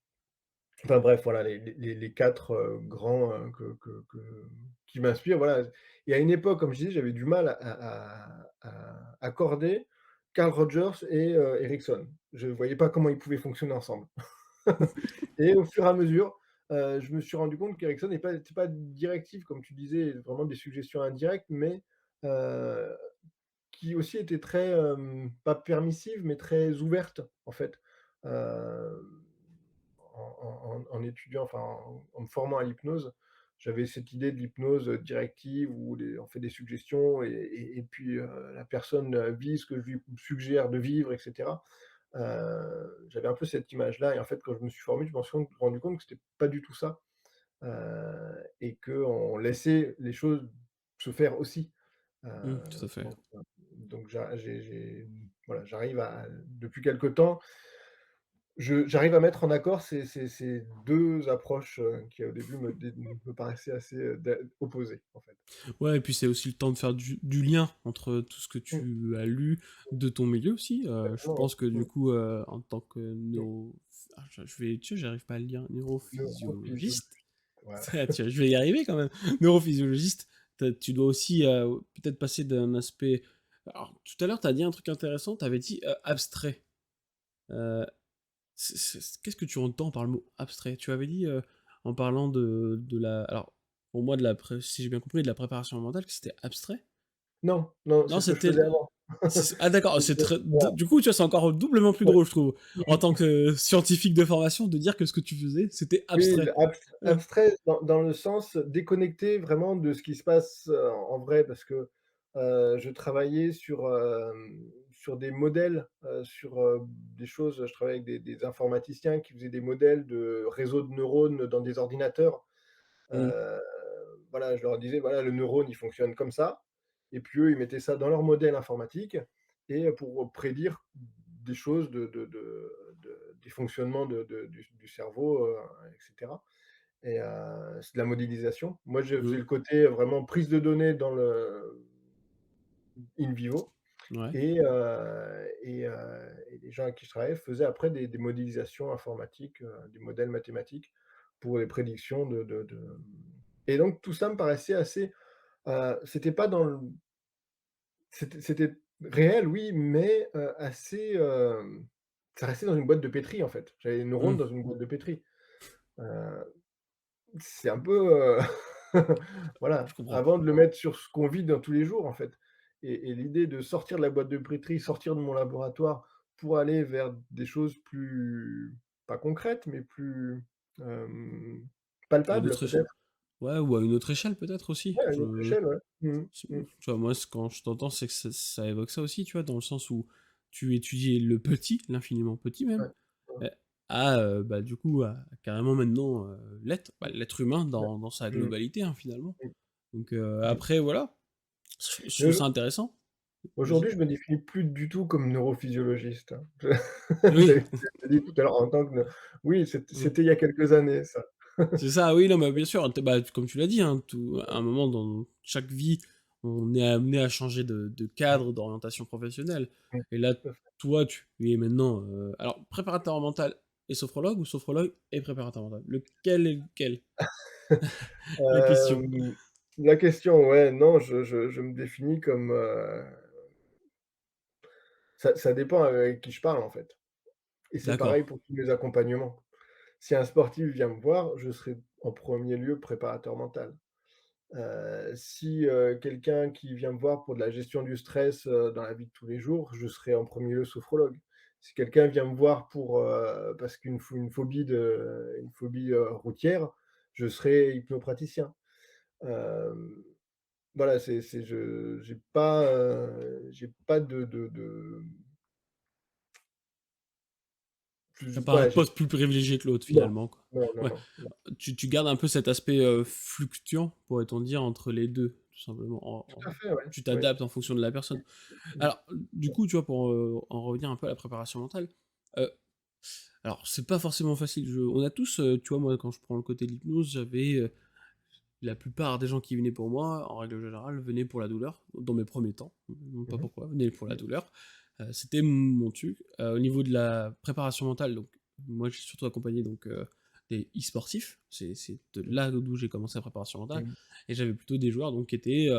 enfin bref, voilà les 4, grands, qui m'inspirent, voilà. Et à une époque, comme je disais, j'avais du mal à accorder Carl Rogers et Erickson. Je ne voyais pas comment ils pouvaient fonctionner ensemble. Et au fur et à mesure, je me suis rendu compte qu'Erickson était pas directif comme tu disais, vraiment des suggestions indirectes, mais heu qui aussi était très, pas permissive, mais très ouverte, en fait. Hem, en étudiant, enfin, en me formant à l'hypnose, j'avais cette idée de l'hypnose, directive où on fait des suggestions et puis, la personne, vit ce que je lui suggère de vivre et cetera. J'avais un peu cette image-là et en fait, quand je me suis formé, je m'en suis rendu compte que c'était pas du tout ça, et qu'on laissait les choses se faire aussi. Mmh, tout à fait. Donc voilà, j'arrive à depuis quelque temps, j'arrive à mettre en accord ces 2 approches, qui au début me paraissaient assez, opposées, en fait. Ouais et puis c'est aussi le temps de faire du lien entre tout ce que Mmh, tu as lu de ton milieu aussi, je exactement, pense que ouais. du coup, en tant que Mmh, je vais tu sais, j'arrive pas à le dire, neurophysiologiste? neurophysiologiste, voilà. Ah tiens, je vais y arriver quand même. Neurophysiologiste, tu dois aussi, peut-être passer d'un aspect alors tout à l'heure tu as dit un truc intéressant, tu avais dit, abstrait, heu, qu'est-ce que tu entends par le mot abstrait? Tu avais dit, en parlant de la alors pour moi de la pré si j'ai bien compris de la préparation mentale que c'était abstrait? Non, non, c'est Non, ce que je c'était faisais avant. ah d'accord, c'est C'était très voilà, du coup, tu vois, c'est encore doublement plus ouais. drôle, je trouve, en tant Mmh. que scientifique de formation, de dire que ce que tu faisais, c'était Oui, abstrait. abstrait dans le sens déconnecté vraiment de ce qui se passe, en vrai parce que, je travaillais sur des modèles, sur, des choses, je travaillais avec des informaticiens qui faisaient des modèles de réseaux de neurones dans des ordinateurs. Mmh, Heu, voilà, je leur disais: «Voilà, le neurone, il fonctionne comme ça» et puis eux, ils mettaient ça dans leur modèle informatique et pour prédire des choses des fonctionnements du cerveau, et cetera. C'est de la modélisation. Moi, je faisais mmh, le côté vraiment prise de données dans le in vivo ouais, et les gens avec qui je travaillais faisaient après des modélisations informatiques, des modèles mathématiques pour les prédictions et donc tout ça me paraissait assez, c'était pas dans le c'était réel, oui, mais assez, ça restait dans une boîte de pétri, en fait. J'avais les neurones mmh, dans une boîte de pétri. Heu C'est un peu, je voilà, comprends. avant de le mettre sur ce qu'on vit dans tous les jours, en fait et l'idée de sortir de la boîte de pétri, sortir de mon laboratoire pour aller vers des choses plus pas concrètes, mais plus, hem, À une palpables autre éche peut-être? ouais, ou à une autre échelle peut-être aussi. Ouais, à une autre échelle, ouais. Mmh Tu mh. Mmh. vois, moi, quand je t'entends, c'est que ça évoque ça aussi, tu vois? Dans le sens où tu étudies le petit, l'infiniment petit même, Ouais. Ouais. heu, bah, du coup, à carrément maintenant, l'être humain Ouais. dans sa Mmh. globalité, hein, finalement. Mmh. Donc Mmh. après voilà, je Mais trouve ça intéressant. Vas-y. aujourd'hui, je me définis plus du tout comme neurophysiologiste, hein. Oui. Je l'ai dit tout à l'heure en tant que oui, Mmh. c'était il y a quelques années ça. C'est ça, oui, non, mais bien sûr, bah, comme tu l'as dit, hein, à un moment dans chaque vie, on est amené à changer de Mmh. cadre, d'orientation professionnelle. Mmh. Et là, Tout à fait. toi, tu es maintenant, alors préparateur mental et sophrologue ou sophrologue et préparateur mental? Lequel est lequel? La question. Hem, la question, ouais, non, je me définis comme, ça dépend avec qui je parle, en fait et c'est D'accord. pareil pour tous mes accompagnements. Si un sportif vient me voir, je serai en premier lieu préparateur mental. Si, quelqu'un qui vient me voir pour de la gestion du stress, dans la vie de tous les jours, je serai en premier lieu sophrologue. Si quelqu'un vient me voir pour, parce une phobie routière, je serai hypnopraticien. Hem, voilà, c'est je j'ai pas de Tu pas un voilà, j'ai poste plus privilégié que l'autre non, finalement, quoi. non, non, Ouais. non, non. Tu gardes un peu cet aspect, fluctuant, pourrait-on dire, entre les 2 tout simplement. Tout à fait, ouais, Tu oui. t'adaptes en fonction de la personne. Mmh. Alors, du coup, tu vois, pour, en revenir un peu à la préparation mentale, heu, alors c'est pas forcément facile. On a tous, tu vois, moi, quand je prends le côté de l'hypnose, j'avais, la plupart des gens qui venaient pour moi, en règle générale, venaient pour la douleur, dans mes premiers temps, pas Mmh mh. pourquoi, venaient pour la Mmh. douleur. C'était mon truc. Au niveau de la préparation mentale, donc moi, j'ai surtout accompagné donc des e-sportifs. C'est de là d'où j'ai commencé la préparation mentale Mmh. et j'avais plutôt des joueurs donc qui étaient,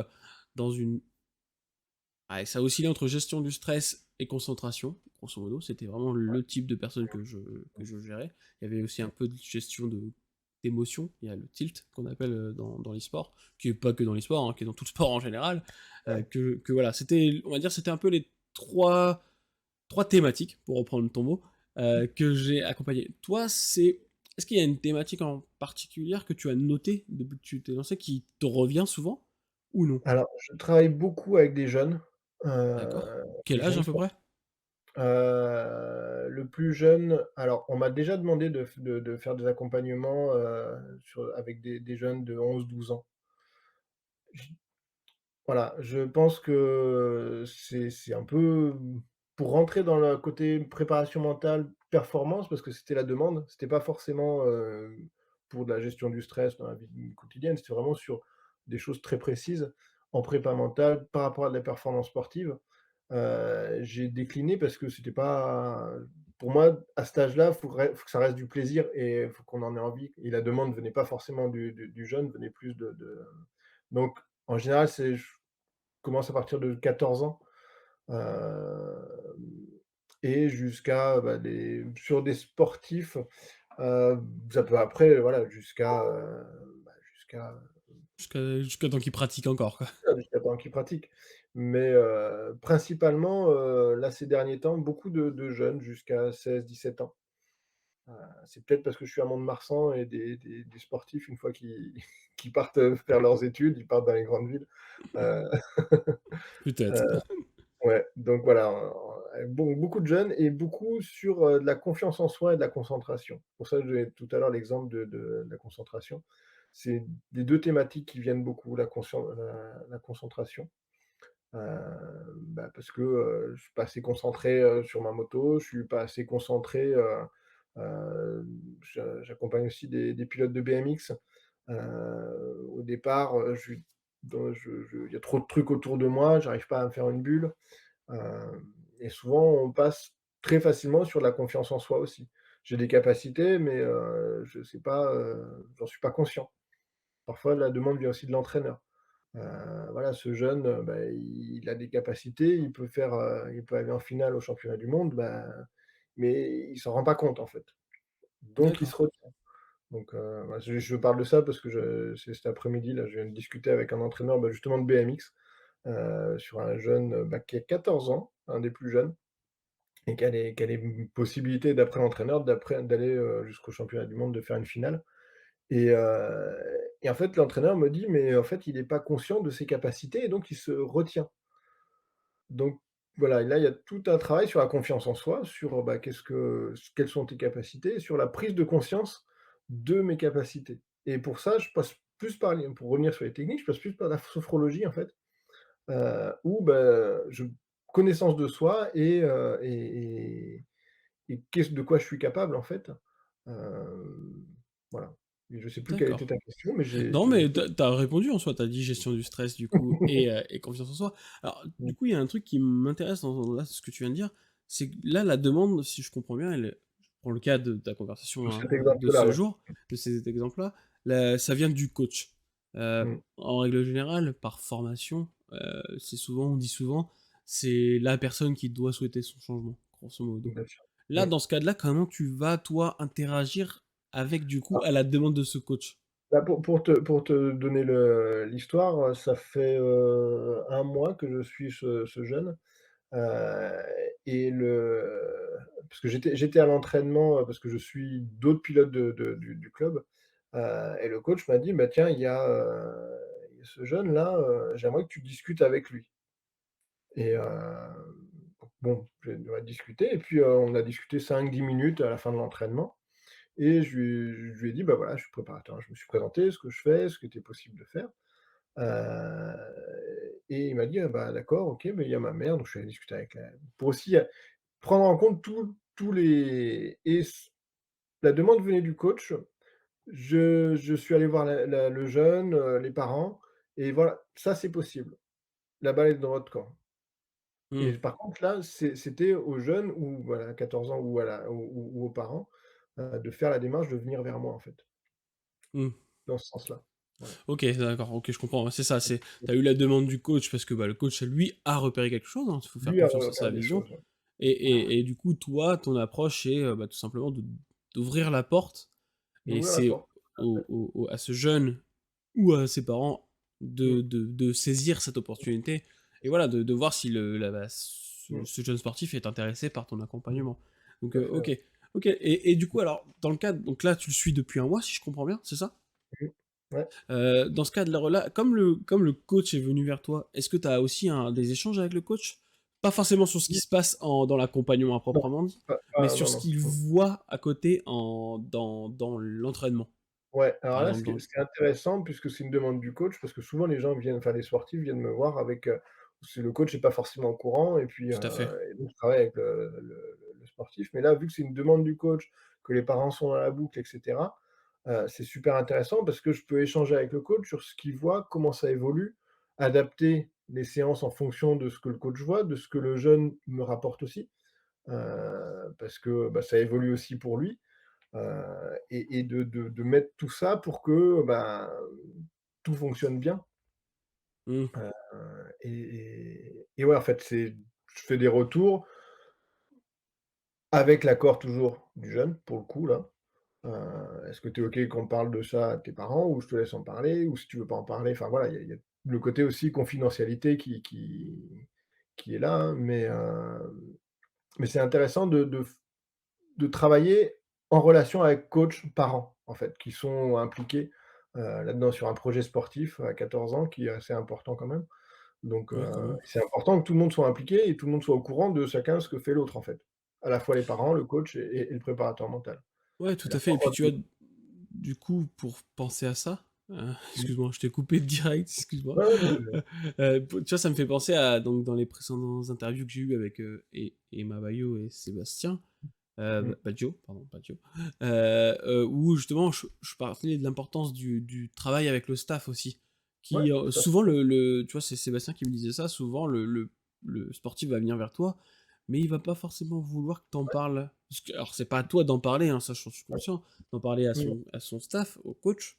dans une ça oscillait entre gestion du stress et concentration, grosso modo. C'était vraiment le type de personne que je gérais. Il y avait aussi un peu de gestion d'émotions. Il y a le tilt qu'on appelle dans l'e-sport, qui est pas que dans l'e-sport, hein, qui est dans tout le sport en général. Ouais. Que voilà, c'était, on va dire, c'était un peu les trois thématiques, pour reprendre ton mot, que j'ai accompagné. Toi, est-ce qu'il y a une thématique en particulier que tu as notée depuis que tu t'es lancé qui te revient souvent ou non? Alors, je travaille beaucoup avec D'accord. Quel des âge jeunes à peu près? sportifs. Le plus jeune, alors on m'a déjà demandé de faire des accompagnements, avec des jeunes de 11-12 ans. Voilà, je pense que c'est un peu, pour rentrer dans le côté préparation mentale, performance, parce que c'était la demande. C'était pas forcément, pour de la gestion du stress dans la vie quotidienne, c'était vraiment sur des choses très précises en prépa mentale par rapport à de la performance sportive. J'ai décliné parce que c'était pas pour moi, à cet âge-là, faut que ça reste du plaisir et il faut qu'on en ait envie et la demande venait pas forcément du jeune, venait plus donc en général, c'est commence à partir de 14 ans, hem et jusqu'à, bah, des sportifs, ça peut après, voilà, Jusqu'à temps qu'il pratique encore, quoi. jusqu'à temps qu'ils pratiquent. Mais, principalement, là, ces derniers temps, beaucoup de jeunes jusqu'à 16-17 ans. Heu, c'est peut-être parce que je suis à Mont-de-Marsan et des sportifs, une fois qu'ils qu'ils partent, faire leurs études, ils partent dans les grandes villes. Heu, Peut-être. heu Ouais, donc voilà, beaucoup de jeunes et beaucoup sur, de la confiance en soi et de la concentration. Pour ça, j'ai tout à l'heure l'exemple de la concentration. C'est les 2 thématiques qui viennent beaucoup, la concentration, heu, parce que, je suis pas assez concentré, sur ma moto, je suis pas assez concentré, j'accompagne aussi des pilotes de BMX. Au départ, je suis dans je il y a trop de trucs autour de moi, j'arrive pas à me faire une bulle. Et souvent, on passe très facilement sur de la confiance en soi aussi. J'ai des capacités, mais je sais pas, j'en suis pas conscient. Parfois, la demande vient aussi de l'entraîneur. Heu, voilà, ce jeune, bah, il a des capacités, il peut aller en finale au championnat du monde, bah, mais il s'en rend pas compte, en fait. Donc il D'accord. se retient. Donc voilà, je parle de ça parce que c'est cet après-midi, là, je viens de discuter avec un entraîneur, bah, justement de BMX, sur un jeune, bah, qui a 14 ans, un des plus jeunes. Et qui a les possibilités d'après l'entraîneur d'aller, jusqu'au championnat du monde, de faire une finale et en fait, l'entraîneur me dit: «Mais en fait, il est pas conscient de ses capacités et donc il se retient». Donc voilà, et là, il y a tout un travail sur la confiance en soi, sur, bah, quelles sont tes capacités, sur la prise de conscience de mes capacités et pour ça, je passe plus par les pour revenir sur les techniques, je passe plus par la sophrologie, en fait, où, bah, connaissance de soi et qu'est-ce de quoi je suis capable en fait? Voilà, et je sais plus quelle était D'accord. ta question, mais j'ai Non, tu mais t'as répondu en soi, t'as dit gestion du stress du coup et confiance en soi. Alors Mmh. du coup, il y a un truc qui m'intéresse dans là, ce que tu viens de dire, c'est que là, la demande, si je comprends bien, je prends le cas de ta De conversation, hein, cet de exemple-là, ce ouais. jour, de ces exemples-là, ça vient du coach. Mmh. En règle générale, par formation, on dit souvent, c'est la personne qui doit souhaiter son changement, grosso modo. Bien sûr. Là, Mmh. dans ce cas-là, comment tu vas toi interagir avec du coup Ah, à la demande de ce coach? Bah, pour te donner l'histoire, ça fait, 1 mois que je suis ce jeune, heu et parce que j'étais à l'entraînement, parce que je suis d'autres pilotes du club, et le coach m'a dit: «Bah, tiens, il y a ce jeune-là, j'aimerais que tu discutes avec lui» et bon, on a discuté et puis, on a discuté 5-10 minutes à la fin de l'entraînement et je lui ai dit: «Bah, voilà, je suis préparateur». Je me suis présenté, ce que je fais, ce qui était possible de faire. Et il m'a dit: «Ah bah, d'accord, OK, mais il y a ma mère», donc je suis allé discuter avec elle pour aussi, prendre en compte tous les et la demande venait du coach. Je suis allé voir le jeune, les parents et voilà, ça c'est possible. La balle est dans votre camp et Mmh, par contre là, c'était aux jeunes ou voilà, 14 ans ou à la ou aux parents, de faire la démarche de venir vers moi, en fait, mmh. dans ce sens-là. Voilà. OK, d'accord, OK, je comprends. Ouais, c'est ça, c'est tu as eu la demande du coach parce que, bah, le coach, lui, a repéré quelque chose, hein, il faut faire Lui a confiance à repéré sa des vision choses, ouais. et du coup, toi, ton approche, c'est, bah, tout simplement d'ouvrir la porte et D'ouvrir la c'est porte. à ce jeune ou à ses parents Mmh, de saisir cette opportunité et voilà, de voir si mmh, ce jeune sportif est intéressé par ton mmh, accompagnement. Donc, tout à fait, OK. ouais. OK et du coup, alors, dans le cadre donc là, tu le suis depuis un mois, si je comprends bien, c'est ça? Mmh. Ouais. Dans ce cadre-là, comme le coach est venu vers toi, est-ce que tu as aussi des échanges avec le coach? Pas forcément sur ce qui Oui. se passe dans l'accompagnement à Non, proprement dit, mais sur non, ce non. qu'il Mmh. voit à côté dans l'entraînement, Ouais, alors par là, exemple dans ce qui est intéressant puisque c'est une demande du coach, parce que souvent les gens viennent enfin les sportifs viennent me voir avec, si le coach est pas forcément au courant et puis, tout à fait. et donc je travaille avec le sportif. Mais là, vu que c'est une demande du coach, que les parents sont dans la boucle et cetera, c'est super intéressant parce que je peux échanger avec le coach sur ce qu'il voit, comment ça évolue, adapter les séances en fonction de ce que le coach voit, de ce que le jeune me rapporte aussi, parce que, bah, ça évolue aussi pour lui. Et de mettre tout ça pour que, ben, tout fonctionne bien. Mmh, Et ouais, en fait, je fais des retours avec l'accord toujours du jeune, pour le coup, là. «Est-ce que tu es OK qu'on parle de ça à tes parents ou je te laisse en parler ou si tu veux pas en parler?» Enfin voilà, il y a le côté aussi confidentialité qui est là, hein, mais c'est intéressant de travailler en relation avec coach, parents, en fait, qui sont impliqués, là-dedans sur un projet sportif à 14 ans qui est assez important quand même. Donc ouais, quand même. c'est important que tout le monde soit impliqué et tout le monde soit au courant de chacun ce que fait l'autre, en fait. À la fois les parents, le coach et le préparateur mental. Ouais, Et tout la à fait et puis forme tu vois, du coup, pour penser à ça, mmh. excuse-moi, je t'ai coupé direct, excuse-moi. Ouais, ouais, je Tu vois, ça me fait penser à donc dans les précédentes interviews que j'ai eues avec, Emma Bayo et Sébastien, mmh. Baggio, pardon, Baggio, où justement je parlais de l'importance du travail avec le staff aussi, Ouais, qui, tout à souvent fait. tu vois, c'est Sébastien qui me disait ça, souvent le sportif va venir vers toi, mais il va pas forcément vouloir que tu en Ouais, parles. Parce que alors c'est pas à toi d'en parler, hein, ça j'en suis ouais. conscient, d'en parler Mmh, à son staff, au coach.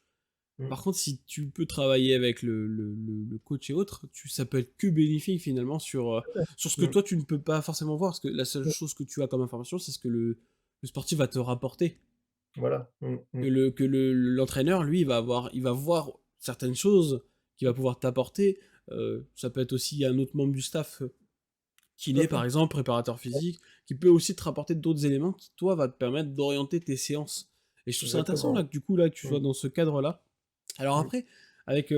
mmh. Par contre, si tu peux travailler avec le coach et autres, ça peut être que bénéfique finalement sur ce que Mmh. toi tu ne peux pas forcément voir. Parce que la seule Mmh. chose que tu as comme information, c'est ce que le sportif va te rapporter. Voilà. Mmh, mmh. L'entraîneur, lui, il va voir certaines choses qu'il va pouvoir t'apporter. Ça peut être aussi un autre membre du staff, Tout à kiné par fait. exemple, préparateur Ouais, physique, qui peut aussi te rapporter d'autres éléments qui, toi, va te permettre d'orienter tes séances. Et je trouve ça intéressant exactement, là, ouais. que du coup, là, que tu sois Mmh, dans ce cadre-là. Alors mmh. après, avec,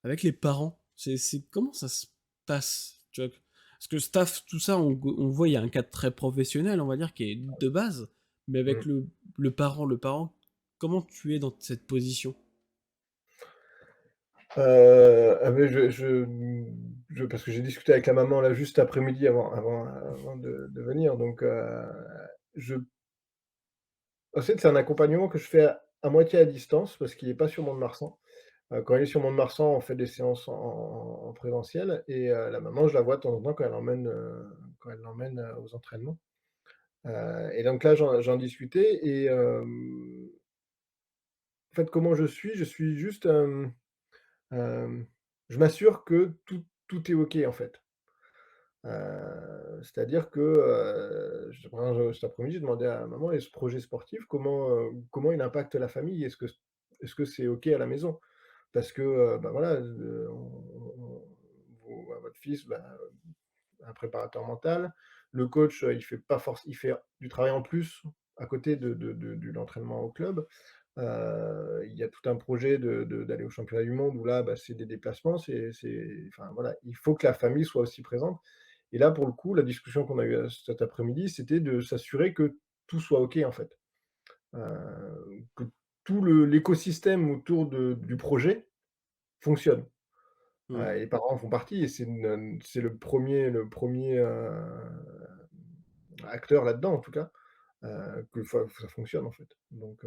avec les parents, comment ça se passe? Tu vois? Parce que staff, tout ça, on voit, il y a un cadre très professionnel, on va dire, qui est de base, mais avec Mmh. le parent, comment tu es dans cette position? Ah beh, parce que j'ai discuté avec la maman là juste après-midi avant de venir donc je en fait, c'est un accompagnement que je fais à moitié à distance parce qu'il est pas sur Mont-de-Marsan. Quand il est sur Mont-de-Marsan, on fait des séances en présentiel et la maman, je la vois de temps en temps quand elle l'emmène, aux entraînements. Et donc là, j'en discutais et en fait, comment je suis? Je suis juste, je m'assure que tout est OK, en fait. C'est-à-dire que, cet après-midi, j'ai demandé à maman: «Et ce projet sportif, comment il impacte la famille? Est-ce que Est-ce que c'est OK à la maison? Parce que, bah, voilà, votre fils, bah, un préparateur mental. Le coach, il fait du travail en plus à côté de l'entraînement au club. Il y a tout un projet d'aller au championnat du monde où là, bah, c'est des déplacements, enfin voilà, il faut que la famille soit aussi présente et là, pour le coup, la discussion qu'on a eue, cet après-midi, c'était de s'assurer que tout soit OK, en fait. Que tout l'écosystème autour du projet fonctionne. Mmh. Et les parents en font partie et c'est le premier acteur là-dedans, en tout cas, que ça fonctionne, en fait. Donc,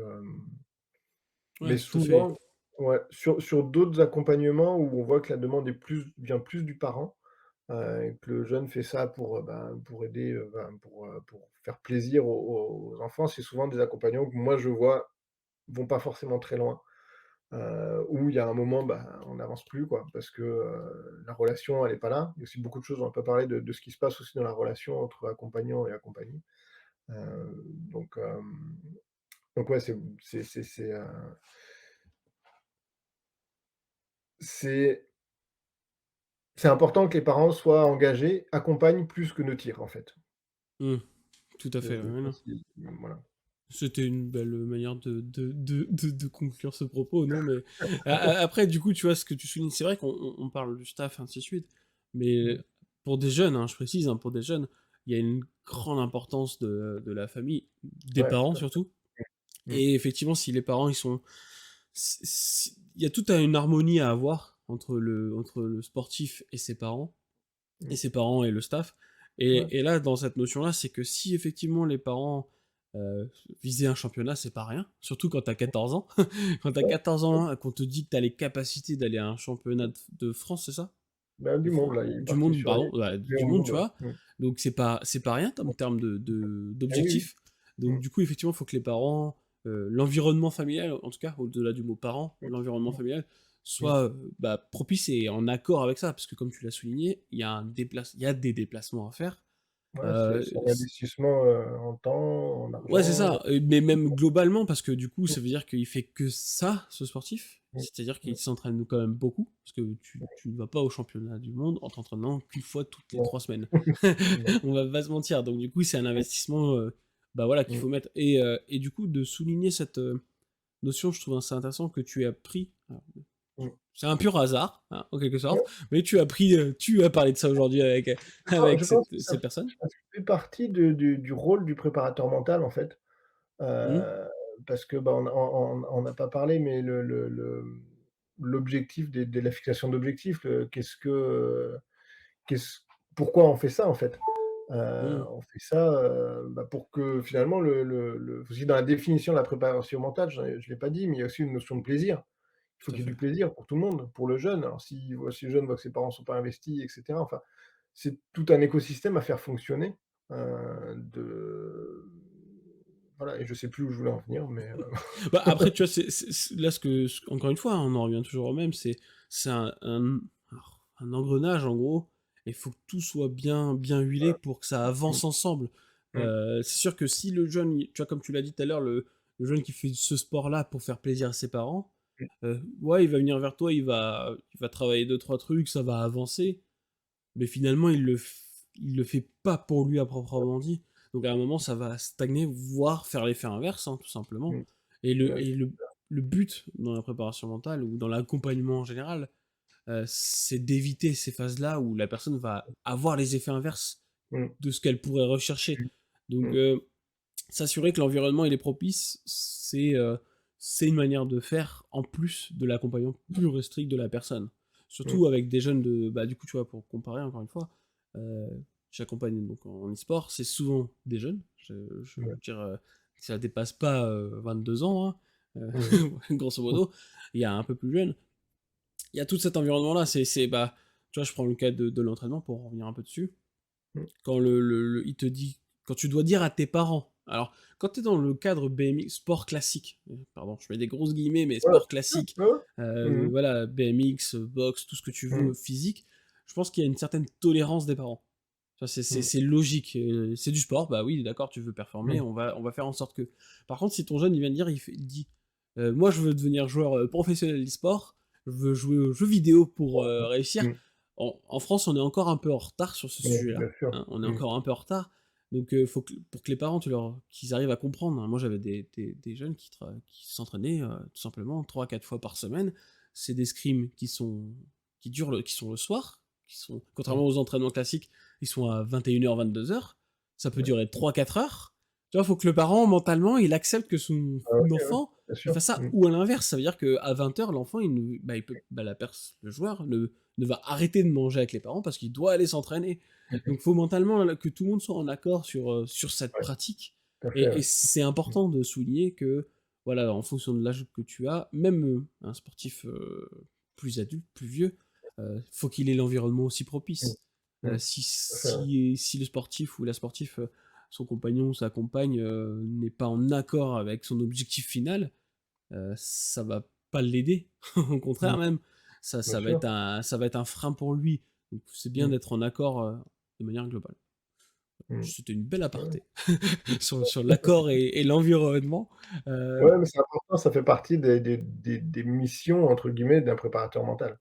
Ouais, mais tout à fait. souvent, ouais, sur d'autres accompagnements où on voit que la demande vient plus du parent, et que le jeune fait ça pour aider, pour faire plaisir aux enfants, c'est souvent des accompagnements que moi je vois vont pas forcément très loin. Où il y a un moment, bah, on n'avance plus quoi, parce que, la relation elle est pas là. Il y a aussi beaucoup de choses, on n'a pas parlé de ce qui se passe aussi dans la relation entre accompagnant et accompagné. Donc, donc ouais, c'est c'est important que les parents soient engagés, accompagnent plus que ne tirent en fait. Mmh. Tout à Je fait, je ouais, sais ouais, pas non. si voilà. C'était une belle manière de conclure ce propos, non, mais après, du coup, tu vois, ce que tu soulignes, c'est vrai qu'on parle du staff, ainsi de suite, mais Mmh. pour des jeunes, hein, je précise, hein, pour des jeunes, il y a une grande importance de la famille, des Ouais, parents tout à fait. surtout. Mmh. Et effectivement, si les parents, ils sont il y a toute une harmonie à avoir entre le sportif et Mmh. ses parents et le staff. Ouais. Et là, dans cette notion-là, c'est que si effectivement les parents visaient un championnat, c'est pas rien. Surtout quand t'as 14 ans. Quand t'as Ouais, 14 ans, hein, qu'on te dit que t'as les capacités d'aller à un championnat de France, c'est ça? bah, De du monde France? là, il est Du parti monde, sur les pardon, ouais, les du au monde, monde, tu ouais. vois. Mmh. Donc c'est pas rien en termes Ah oui, oui. d'objectifs. Donc Mmh. du coup, effectivement, il faut que les parents, l'environnement familial, en tout cas, au-delà du mot parent, Mmh. l'environnement Mmh. familial, Mmh. soit bah, propice et en accord avec ça. Parce que comme tu l'as souligné, il y a des déplacements à faire. Ouais, Euh, c'est un investissement, en temps, en Ouais, c'est argent. ça, mais même globalement, parce que du coup, ça veut dire qu'il fait que ça, ce sportif. Mmh. C'est-à-dire Mmh. qu'il s'entraîne quand même beaucoup, parce que tu ne vas pas au championnat du monde en t'entraînant qu'une fois toutes les Non, 3 semaines. non. On va pas se mentir. Donc du coup, c'est un investissement, bah voilà, qu'il Mmh. faut mettre. Et du coup, de souligner cette notion, je trouve assez intéressant que tu as pris. Alors, Mmh. c'est un pur hasard, hein, en quelque sorte, Ouais. mais tu as parlé de ça aujourd'hui avec, Je avec pense que cette personne. ça fait partie du rôle du préparateur mental, en fait. Mmh, Heu, Parce que, bah, on n'a pas parlé, mais l'objectif de la fixation d'objectifs, qu'est-ce pourquoi on fait ça, en fait? mmh, On fait ça, bah, pour que finalement parce que dans la définition de la préparation mentale, je l'ai pas dit, mais il y a aussi une notion de plaisir. Il faut tout à qu'il y ait fait. du plaisir pour tout le monde, pour le jeune. Alors si le jeune voit que ses parents sont pas investis et cetera, enfin, c'est tout un écosystème à faire fonctionner, de voilà et je sais plus où je voulais en venir, mais Bah, après, tu vois, là, encore une fois, hein, on en revient toujours au même, c'est un engrenage, en gros, et il faut que tout soit bien huilé voilà. pour que ça Mmh, avance ensemble. mmh, C'est sûr que si le jeune, tu vois, comme tu l'as dit tout à l'heure, le jeune qui fait ce sport-là pour faire plaisir à ses parents, mmh, ouais, il va venir vers toi, il va travailler deux, trois trucs, ça va avancer, mais finalement, il le fait pas pour lui à proprement dit. Donc à un moment, ça va stagner, voire faire l'effet inverse, hein, tout simplement. mmh. Et Ouais, le but dans la préparation mentale ou dans l'accompagnement en général, c'est d'éviter ces phases-là où la personne va avoir les effets inverses mmh, de ce qu'elle pourrait rechercher. mmh, Donc mmh, s'assurer que l'environnement il est propice, c'est une manière de faire en plus de l'accompagnement plus restrict de la personne. mmh, Surtout avec des jeunes de, bah du coup tu vois pour comparer encore une fois, euh, j'accompagne donc en e-sport, c'est souvent des jeunes. Je veux ouais, dire, ça dépasse pas 22 ans, hein, mmh, grosso mmh, modo. Il y a un peu plus jeune. Il y a tout cet environnement là. Bah tu vois je prends le cas de l'entraînement pour revenir un peu dessus mmh. quand il te dit, quand tu dois dire à tes parents, alors quand tu es dans le cadre BMX, sport classique, pardon, je mets des grosses guillemets, mais Ouais, sport classique, ouais, ouais. Mmh mh. voilà, BMX, boxe, tout ce que tu Mmh, veux, physique, je pense qu'il y a une certaine tolérance des parents. Ça, mmh, c'est logique, c'est du sport, bah oui, d'accord, tu veux performer, mmh, on va faire en sorte que. Par contre, si ton jeune, il vient de dire, il dit, Moi, je veux devenir joueur, professionnel d'e-sport, je veux jouer aux jeux vidéo pour, réussir. Mmh. En France, on est encore un peu en retard sur ce Oui, sujet-là, bien sûr. hein, on est Mmh. encore un peu en retard, donc faut que pour que les parents, qu'ils arrivent à comprendre, hein. Moi, j'avais des jeunes qui s'entraînaient, tout simplement 3 4 fois par semaine. C'est des scrims qui sont le soir, qui sont Mmh. contrairement aux entraînements classiques, ils sont à 21h-22h. Ça peut Ouais. durer 3 4 heures. Tu vois, faut que le parent, mentalement, il accepte que son Ah oui, oui, enfant, bien il sûr. fasse ça, Mmh. ou à l'inverse, ça veut dire qu'à 20h, l'enfant, il peut, le joueur ne va arrêter de manger avec les parents parce qu'il doit aller s'entraîner. Mmh mh. Donc, faut mentalement que tout le monde soit en accord sur cette Ouais, pratique. tout à fait, Et ouais. c'est Mmh. important de souligner que, voilà, en fonction de l'âge que tu as, même un sportif plus adulte, plus vieux, faut qu'il ait l'environnement aussi Mmh. propice. Mmh. Si, Tout à fait, ouais. si le sportif ou la sportif, son compagnon ou sa compagne n'est pas en accord avec son objectif final, ça va pas l'aider. Au Mmh. contraire même, Bien sûr. ça va être un frein pour lui. Donc c'est bien Mmh. d'être en accord, de manière globale. Mmh. C'était une belle Ouais. aparté sur l'accord et l'environnement. Ouais, mais c'est important, ça fait partie des «missions» entre guillemets d'un préparateur mental.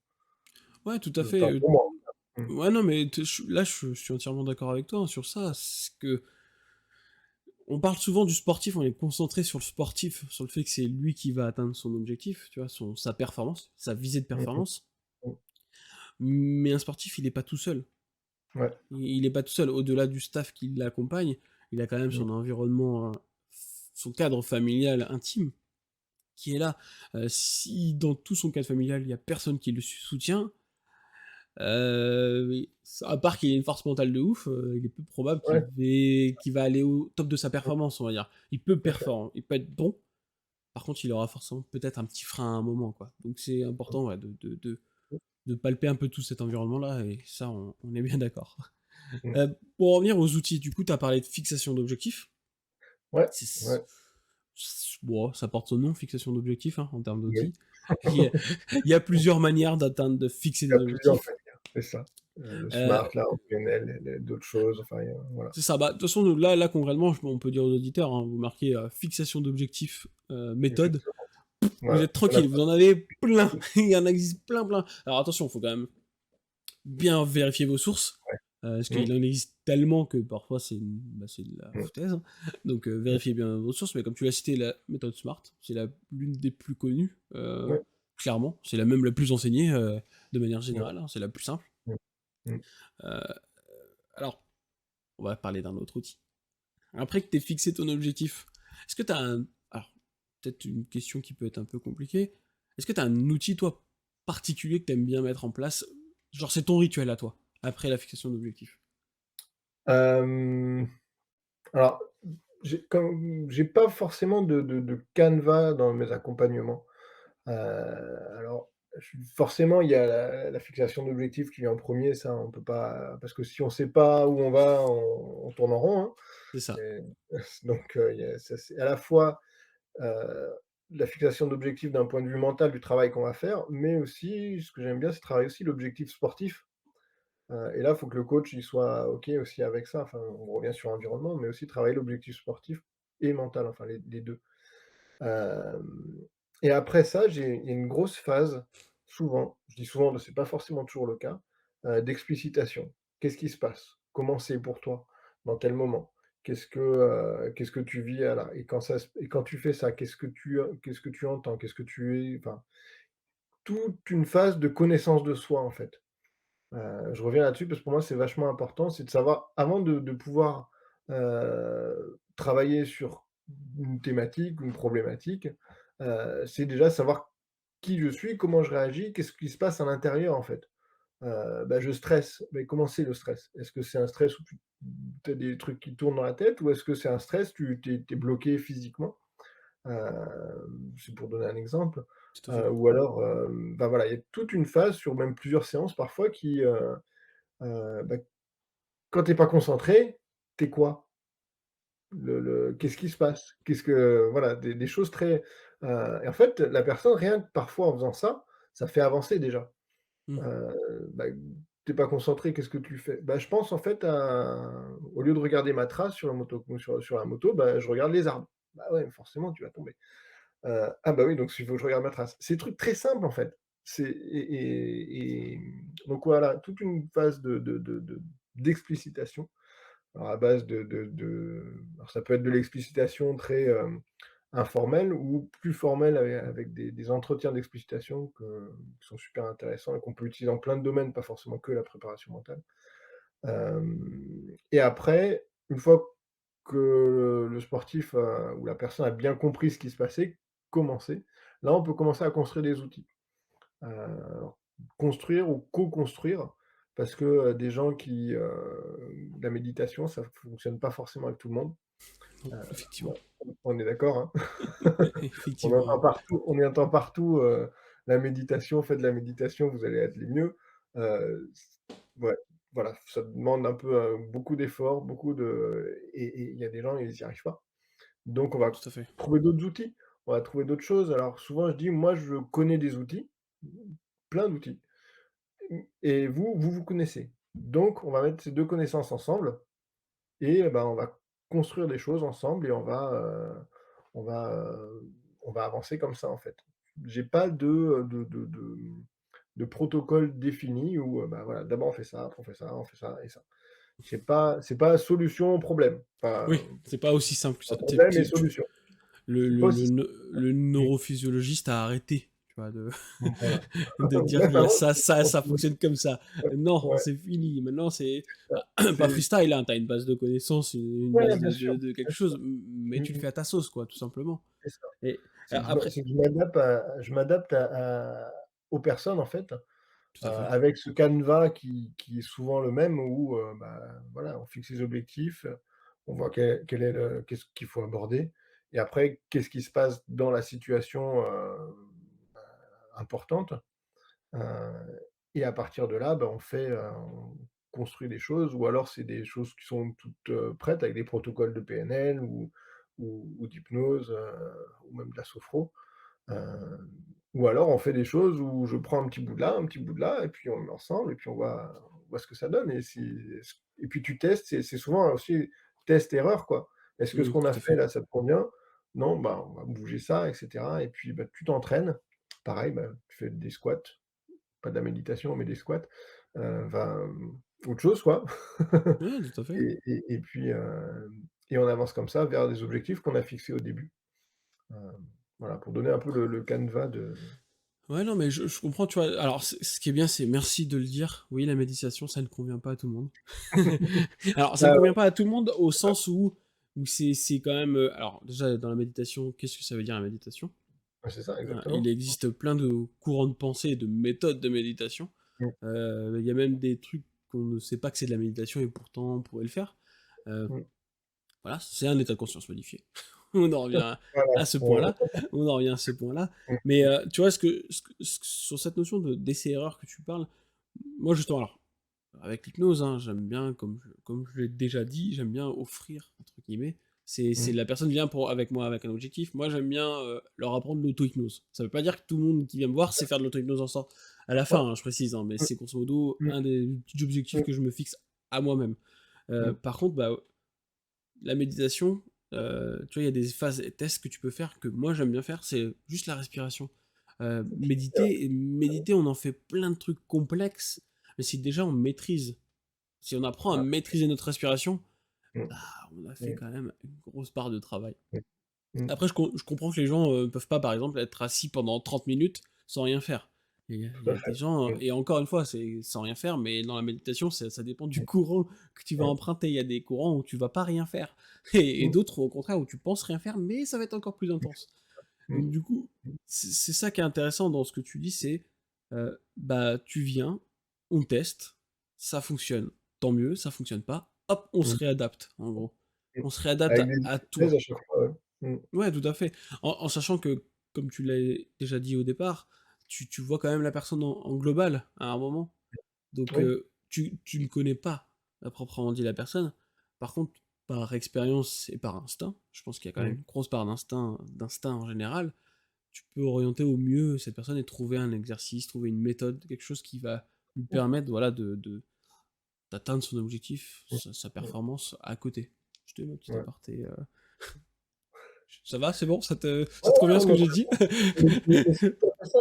Ouais, tout à fait, Enfin pour moi en tout cas. Mmh. ouais, non, mais je suis entièrement d'accord avec toi, hein, sur ça. C'est que on parle souvent du sportif, on est concentré sur le sportif, sur le fait que c'est lui qui va atteindre son objectif, tu vois? Sa performance, sa visée de Mmh mh. performance. Mmh. Mais un sportif, il est pas tout seul. Ouais. Il est pas tout seul. Au-delà du staff qui l'accompagne, il a quand même Mmh. son environnement, son cadre familial intime qui est là. Si dans tout son cadre familial, il y a personne qui le soutient, oui, à part qu'il ait une force mentale de ouf, il est peu probable Ouais. qu'il va aller au top de sa Mmh. performance, on va dire. Il peut Tout à fait. il peut être bon, par contre, il aura forcément peut-être un petit frein à un moment, quoi. Donc c'est Mmh. important, ouais, de palper un peu tout cet environnement-là, et ça, on est bien d'accord. Mmh. Pour revenir aux outils, du coup, tu as parlé de fixation d'objectifs. Ouais, C'est ouais. bon, ça porte son nom, fixation d'objectifs, hein, en termes Oui. d'outils. Il y a il y a plusieurs manières de fixer Il y des a plusieurs objectifs. manières, c'est ça. Le Heu, smart, la PNL, les d'autres choses, enfin, il y a voilà. c'est ça, bah, de toute façon, là concrètement, on peut dire aux auditeurs, hein, vous marquez, fixation d'objectifs, méthode, Exactement. vous Voilà, êtes il y en a tranquille, vous plein. en avez plein, il y en existe plein, plein. Alors attention, il faut quand même bien vérifier vos sources, parce Mmh. qu'il en existe tellement que parfois c'est de la Mmh. foutaise, hein. Donc Mmh. vérifiez bien vos sources, mais comme tu l'as cité, la méthode SMART, c'est l'une des plus connues, Ouais. clairement. C'est la même la plus enseignée, de manière Mmh. générale, hein, c'est la plus simple. Mmh. Mmh. Heu, alors, on va parler d'un autre outil. Après que tu aies fixé ton objectif, est-ce que tu as un alors, peut-être une question qui peut être un peu compliquée. Est-ce que tu as un outil, toi, particulier que tu aimes bien mettre en place? Genre, c'est ton rituel à toi, après la fixation d'objectifs? Hem, alors, j'ai pas forcément de canevas dans mes accompagnements. Alors, forcément, il y a la fixation d'objectifs qui vient en premier, ça on peut pas parce que si on sait pas où on va, on tourne en rond, hein. C'est ça. Et donc il y a ça c'est à la fois, heu, la fixation d'objectifs d'un point de vue mental du travail qu'on va faire, mais aussi ce que j'aime bien, c'est travailler aussi l'objectif sportif. Et là, il faut que le coach, il soit OK aussi avec ça. Enfin, on revient sur l'environnement, mais aussi travailler l'objectif sportif et mental, enfin les 2. Hem Et après ça, il y a une grosse phase, souvent, je dis souvent, mais c'est pas forcément toujours le cas, d'explicitation. Qu'est-ce qui se passe? Comment c'est pour toi? Dans quel moment? Qu'est-ce que tu vis, là? Et quand tu fais ça, qu'est-ce que tu entends? Qu'est-ce que tu es enfin, toute une phase de connaissance de soi, en fait. Je reviens là-dessus parce que pour moi, c'est vachement important, c'est de savoir avant de pouvoir, travailler sur une thématique, une problématique, c'est déjà savoir qui je suis, comment je réagis, qu'est-ce qui se passe à l'intérieur, en fait. Bah, je stresse, mais comment c'est le stress? Est-ce que c'est un stress où tu as des trucs qui tournent dans la tête ou est-ce que c'est un stress, tu es bloqué physiquement? C'est pour donner un exemple, Tout à fait. ou alors, bah, voilà, il y a toute une phase sur même plusieurs séances parfois bah, quand tu es pas concentré, tu es quoi? Qu'est-ce qui se passe? Qu'est-ce que voilà, des choses très, et en fait, la personne, rien que parfois en faisant ça, ça fait avancer déjà. Mmh. Bah, tu es pas concentré, qu'est-ce que tu fais? Bah, je pense en fait au lieu de regarder ma trace sur la moto, bah, je regarde les arbres. Bah, ouais, forcément tu vas tomber. Ah bah oui, donc il faut que je regarde ma trace. C'est des trucs très simples, en fait. Donc voilà, toute une phase d'explicitation. Alors à base alors ça peut être de l'explicitation très, informelle ou plus formelle avec des entretiens d'explicitation qui sont super intéressants et qu'on peut utiliser dans plein de domaines, pas forcément que la préparation mentale. Et après, une fois que le sportif, ou la personne a bien compris ce qui se passait, commencer, là on peut commencer à construire des outils. Alors construire ou co-construire parce que, des gens la méditation, ça fonctionne pas forcément avec tout le monde. Non, Heu, effectivement. bon, on est d'accord, hein? Effectivement, ouais. On entend partout, la méditation, faites de la méditation, vous allez être les mieux. C Ouais, voilà, ça demande un peu, beaucoup d'efforts, beaucoup de et il y a des gens, ils y arrivent pas. Donc on va Tout à fait. trouver d'autres outils, on va trouver d'autres choses. Alors souvent je dis: «Moi je connais des outils, plein d'outils et vous connaissez». Donc on va mettre ces 2 connaissances ensemble et ben, on va construire des choses ensemble et on va, on va avancer comme ça, en fait. J'ai pas de protocole défini où, bah, voilà, d'abord on fait ça, après on fait ça et ça. C'est pas solution problème, Oui, c'est pas aussi simple que ça. pas problème et solution. Le, C'est pas le, aussi le, simple. neu- le Mmh, neurophysiologiste a arrêté, tu vois, mmh, voilà. de dire Ouais, qu'il y bah, a ouais, ça, ça, on ça peut fonctionne comme ça. Non, ouais, c'est fini. Maintenant, c'est ça. pas C'est freestyle, hein. T'as une base de connaissances, une Ouais, base bien sûr, de quelque bien sûr. chose, mais Mmh tu le mh. fais à ta sauce, quoi, tout simplement. C'est ça. Et C'est que après, je m'adapte aux personnes, en fait. tout à fait. Avec ce canevas qui est souvent le même où, bah, voilà, on fixe les objectifs, on voit qu'est-ce qu'il faut aborder et après qu'est-ce qui se passe dans la situation, importante, heu et à partir de là, bah, on construit des choses ou alors c'est des choses qui sont toutes, prêtes avec des protocoles de PNL ou d'hypnose, ou même de la sophro. Heu, ou alors on fait des choses où je prends un petit bout de là, un petit bout de là et puis on le met ensemble et puis on voit ce que ça donne et puis tu testes, c'est souvent aussi test erreur, quoi. Est-ce que ce qu'on a Tout à fait fait. là, ça te convient? Non, bah, on va bouger ça et cetera et puis, bah, tu t'entraînes. Pareil, bah, tu fais des squats, pas de la méditation, mais des squats, enfin, autre chose, quoi. Ouais, tout à fait. Et puis, et on avance comme ça vers des objectifs qu'on a fixés au début. Voilà, pour donner un peu le canevas de Ouais, non, mais je comprends, tu vois. Alors, ce qui est bien, c'est merci de le dire. Oui, la méditation, ça ne convient pas à tout le monde. Alors, ça ne Bah, convient pas à tout le monde au sens où c'est quand même. Alors, déjà, dans la méditation, qu'est-ce que ça veut dire la méditation? ouais, c'est ça, Il exactement. existe plein de courants de pensée et de méthodes de méditation. Mmh, Il y a même des trucs qu'on ne sait pas que c'est de la méditation et pourtant on pourrait le faire. Euh, mmh. voilà, c'est un état de conscience modifié. On en revient à Voilà, ce on point-là. On en revient à ce point-là. mmh, Mais mmh, tu vois, sur cette notion d'essai-erreur que tu parles, moi justement, alors, avec l'hypnose, hein, j'aime bien, comme je l'ai déjà dit, j'aime bien offrir, entre guillemets. C'est mmh. la personne vient avec moi avec un objectif. Moi, j'aime bien leur apprendre l'auto-hypnose. Ça veut pas dire que tout le monde qui vient me voir sait faire de l'auto-hypnose à la fin, Ouais, hein, je précise, hein, mais mmh, c'est grosso modo mmh, un des petits objectifs mmh, que je me fixe à moi-même. mmh. Par contre, bah, la méditation, tu vois, il y a des phases et tests que tu peux faire que moi j'aime bien faire, c'est juste la respiration. C'est vrai. Méditer, on en fait plein de trucs complexes, mais si déjà on maîtrise, si on apprend à Ah, maîtriser notre respiration, mmh, bah, on a fait mmh, quand même une grosse part de travail. mmh, mmh. Après, je comprends que les gens peuvent pas, par exemple, être assis pendant 30 minutes sans rien faire. Il Tout y à a des fait. gens, Mmh, et encore une fois, c'est sans rien faire, mais dans la méditation, ça dépend du mmh, courant que tu vas ouais, emprunter. Il y a des courants où tu vas pas rien faire, et mmh, d'autres, au contraire, où tu penses rien faire, mais ça va être encore plus intense. mmh, Donc, du coup, mmh, c'est ça qui est intéressant dans ce que tu dis, c'est bah, tu viens, on teste, ça fonctionne, tant mieux, ça fonctionne pas, hop, on se mmh, réadapte, en gros. mmh. On se réadapte Avec des à hypothèses à toi. chaque fois, ouais. Mmh, Ouais, tout à fait. En sachant que, comme tu l'as déjà dit au départ, tu vois quand même la personne en global, à un moment. Donc, oui, tu ne connais pas, à proprement dit, la personne. Par contre, par expérience et par instinct, je pense qu'il y a quand même mmh, une grosse part d'instinct en général, tu peux orienter au mieux cette personne et trouver un exercice, trouver une méthode, quelque chose qui va lui mmh, permettre, voilà, d'atteindre son objectif, mmh, sa mmh, performance à côté. Je te mets un petit ouais. aparté. Ça va, c'est bon? Ouais, Ça te convient ouais, ce que non, j'ai dit? mais c'est tout à fait ça,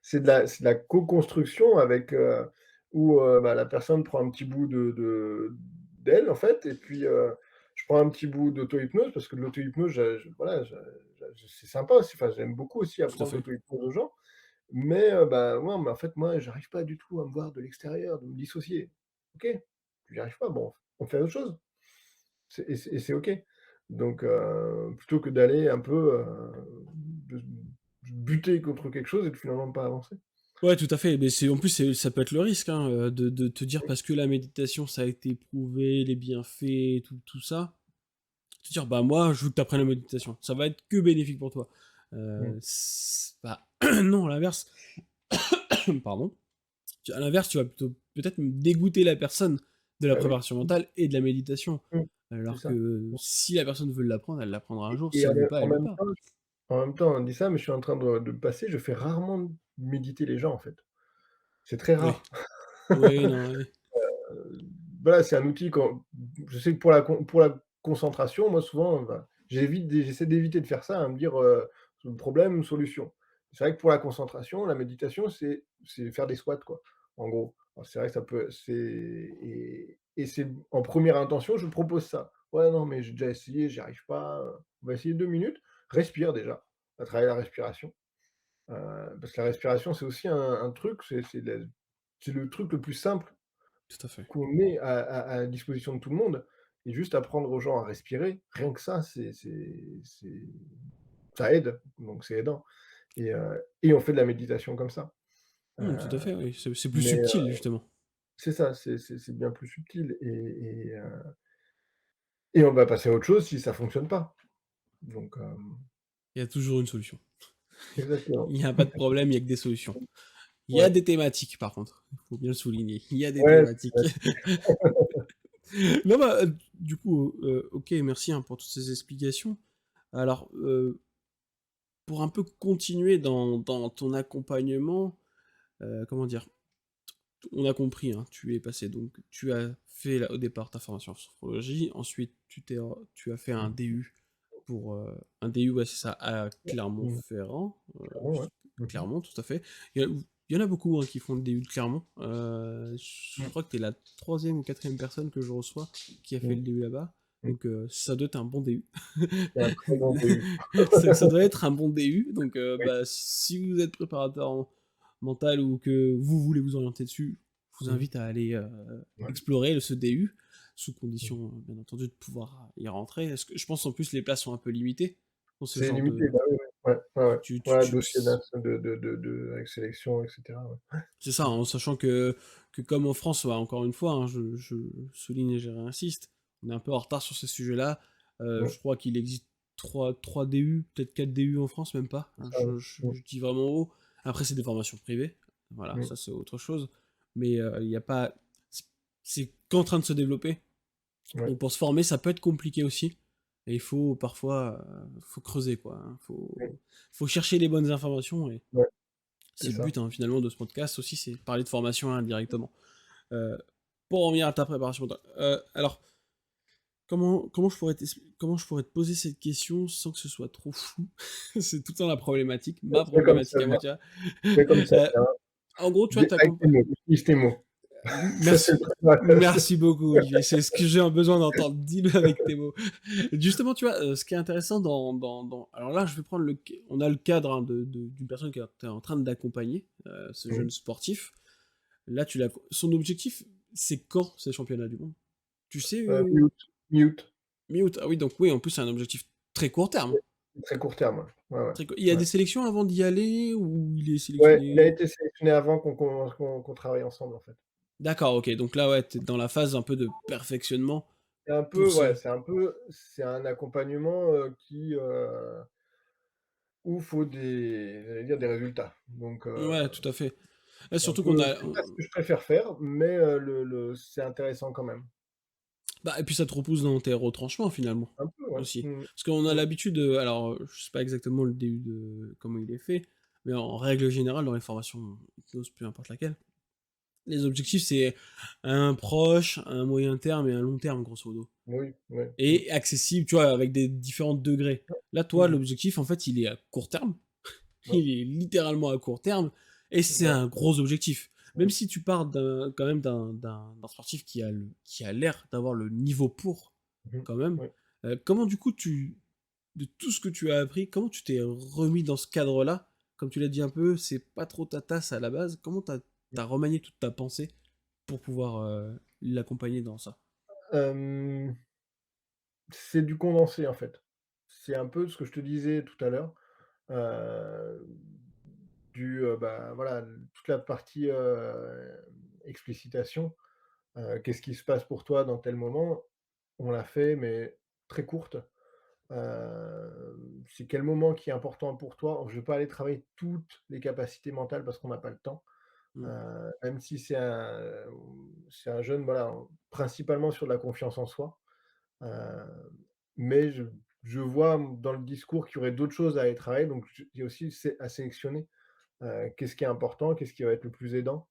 c'est de la co-construction avec, où, bah, la personne prend un petit bout d'elle, en fait et puis, je prends un petit bout d'auto-hypnose parce que de l'auto-hypnose, je voilà, je c'est sympa aussi, enfin, j'aime beaucoup aussi Tout à apprendre fait. l'auto-hypnose aux gens, mais, bah, ouais, mais en fait, moi, j'arrive pas du tout à me voir de l'extérieur, de me dissocier. OK, j'y arrive pas, bon, on fait autre chose. C'est OK. Donc, plutôt que d'aller un peu, de buter contre quelque chose et de finalement pas avancer. Ouais, tout à fait, mais en plus, ça peut être le risque, hein, de te dire parce que la méditation, ça a été prouvé, les bienfaits, tout ça, te dire: «Bah, moi, je veux que tu apprennes la méditation, ça va être que bénéfique pour toi». Mmh. Bah, non, à l'inverse, pardon. À l'inverse, tu vas plutôt peut-être dégoûter la personne de la Bah oui. préparation mentale et de la méditation. Mmh. C'est Alors ça. que si la personne veut l'apprendre, elle l'apprendra un jour, Et si elle veut pas, en elle veut même pas. temps on dit ça, mais je suis en train de passer, je fais rarement méditer les gens, en fait. C'est très Oui. rare. Oui, non, oui. Voilà, c'est un outil quand je sais que pour la concentration, moi souvent, bah, j'essaie d'éviter de faire ça, à me dire, problème, solution. C'est vrai que pour la concentration, la méditation, c'est faire des squats, quoi, en gros. Alors c'est vrai que ça peut c'est et c'est en première intention, je propose ça. «Ouais, non, mais j'ai déjà essayé, j'y arrive pas, on va essayer 2 minutes, respire déjà, on va travailler la respiration». Parce que la respiration, c'est aussi un truc, c'est le truc le plus simple Tout à fait. qu'on met à disposition de tout le monde et juste apprendre aux gens à respirer, rien que ça, ça aide, donc c'est aidant et on fait de la méditation comme ça. Heu, Mmh, tout à fait, oui, c'est plus mais subtil, justement. c'est ça, c'est bien plus subtil et on va passer à autre chose si ça fonctionne pas. Donc Il y a toujours une solution. exactement. Il y a pas de problème, il y a que des solutions. Il y a Ouais, des thématiques, par contre, il faut bien le souligner. Il y a des ouais, thématiques. Non, bah, du coup, OK, merci, hein, pour toutes ces explications. Alors, pour un peu continuer dans ton accompagnement, comment dire? On a compris, hein, tu es passé donc tu as fait au départ ta formation en sophrologie, ensuite tu as fait un mmh, DU un DU, ouais, c'est ça, à mmh, Clermont-Ferrand, clairement, ouais. Mmh mh. Clermont, tout à fait. Il y en a beaucoup, hein, qui font le DU de Clermont. Je Mmh, crois que tu es la troisième ou quatrième personne que je reçois qui a fait mmh, le DU là-bas, mmh. donc ça doit être un bon DU. C'est un très bon début. Ça doit être un bon DU, donc Oui, bah, si vous êtes préparateur mental ou que vous voulez vous orienter dessus, je vous mmh, invite à aller ouais, explorer ce DU, sous mmh. condition, bien entendu, de pouvoir y rentrer. Parce que je pense en plus les places sont un peu limitées dans ce C'est genre limité, de. bah, oui, oui. Ouais, ouais, ouais. Ouais, Tu dossier de avec sélection et cetera, ouais. C'est ça, Mmh. en sachant que comme en France, bah, encore une fois, hein, je souligne et je réinsiste, on est un peu en retard sur ces sujets-là. Mmh, Je crois qu'il existe trois DU, peut-être 4 DU en France, même pas, c'est hein, ça, ouais. Mmh, je dis vraiment haut. Après, c'est des formations privées, voilà, mmh, ça c'est autre chose. Mais il y a pas. C'est c'est qu'en train de se développer. ouais, Donc pour se former, ça peut être compliqué aussi. Et il faut parfois faut creuser, quoi, hein. mmh, Faut chercher les bonnes informations. ouais, c'est C'est le ça. but, hein, finalement, de ce podcast aussi, c'est parler de formation indirectement. Heu, pour revenir à ta préparation mentale, alors comment je pourrais te poser cette question sans que ce soit trop flou? C'est tout le temps la problématique, ma Fais comme ça problématique à moi, vient, tu vois? fais comme ça vient. En gros, tu vois, Dis avec tes mots, utilise tes mots. Ça, c'est le merci. principal. Merci beaucoup, Olivier, c'est ce que j'ai besoin d'entendre. Dis-le avec tes mots. Justement, tu vois, ce qui est intéressant alors là, je vais prendre on a le cadre, hein, d'une personne qui est en train d'accompagner, ce Mmh. jeune sportif. Là, son objectif, c'est quand ces championnats du monde? Tu sais, Mi-août, mi-août. mi-août? Ah oui, donc oui, en plus, c'est un objectif très court terme. Très court terme, ouais. Ouais, ouais. Il y a Ouais. des sélections avant d'y aller ou il est Ouais, il a sélectionné? été sélectionné avant qu'on travaille ensemble, en fait. D'accord, OK, donc là, ouais, tu es dans la phase un peu de perfectionnement C'est un pour peu ce. ouais, c'est un accompagnement, où faut j'allais dire des résultats. Donc Ouais, tout à fait. Là, c'est un surtout qu'on peu a c'est pas ce que je préfère faire, mais c'est intéressant quand même. bah, et puis ça te repousse dans tes retranchements, finalement, Un peu, ouais. aussi. Mmh. Parce qu'on a Mmh. l'habitude, alors, je sais pas exactement le début de comment il est fait, mais en règle générale, dans les formations hypnose, peu importe laquelle, les objectifs, c'est un proche, un moyen terme et un long terme, grosso modo. Oui, oui. Mmh. et accessible, tu vois, avec des différents degrés. Là, toi, Mmh. l'objectif, en fait, il est à court terme. Ouais, Il est littéralement à court terme et c'est ouais. un gros objectif. Même Mmh. si tu pars quand même d'un sportif qui a l'air d'avoir le niveau pour, Mmh mh. quand même, Ouais. comment du coup de tout ce que tu as appris, comment tu t'es remis dans ce cadre-là? Comme tu l'as dit un peu, c'est pas trop ta tasse à la base. Comment t'as remanié toute ta pensée pour pouvoir l'accompagner dans ça? Hem, c'est du condensé, en fait. C'est un peu ce que je te disais tout à l'heure, heu, bah, voilà, toute la partie, explicitation. Qu'est-ce qui se passe pour toi dans tel moment? On l'a fait, mais très courte. C'est quel moment qui est important pour toi? Je vais pas aller travailler toutes les capacités mentales parce qu'on n'a pas le temps. Mmh. Même si c'est un jeune, voilà, principalement sur de la confiance en soi. Heu, mais je vois, dans le discours qu'il y aurait d'autres choses à aller travailler, donc j'ai aussi à sélectionner, qu'est-ce qui est important, qu'est-ce qui va être le plus aidant,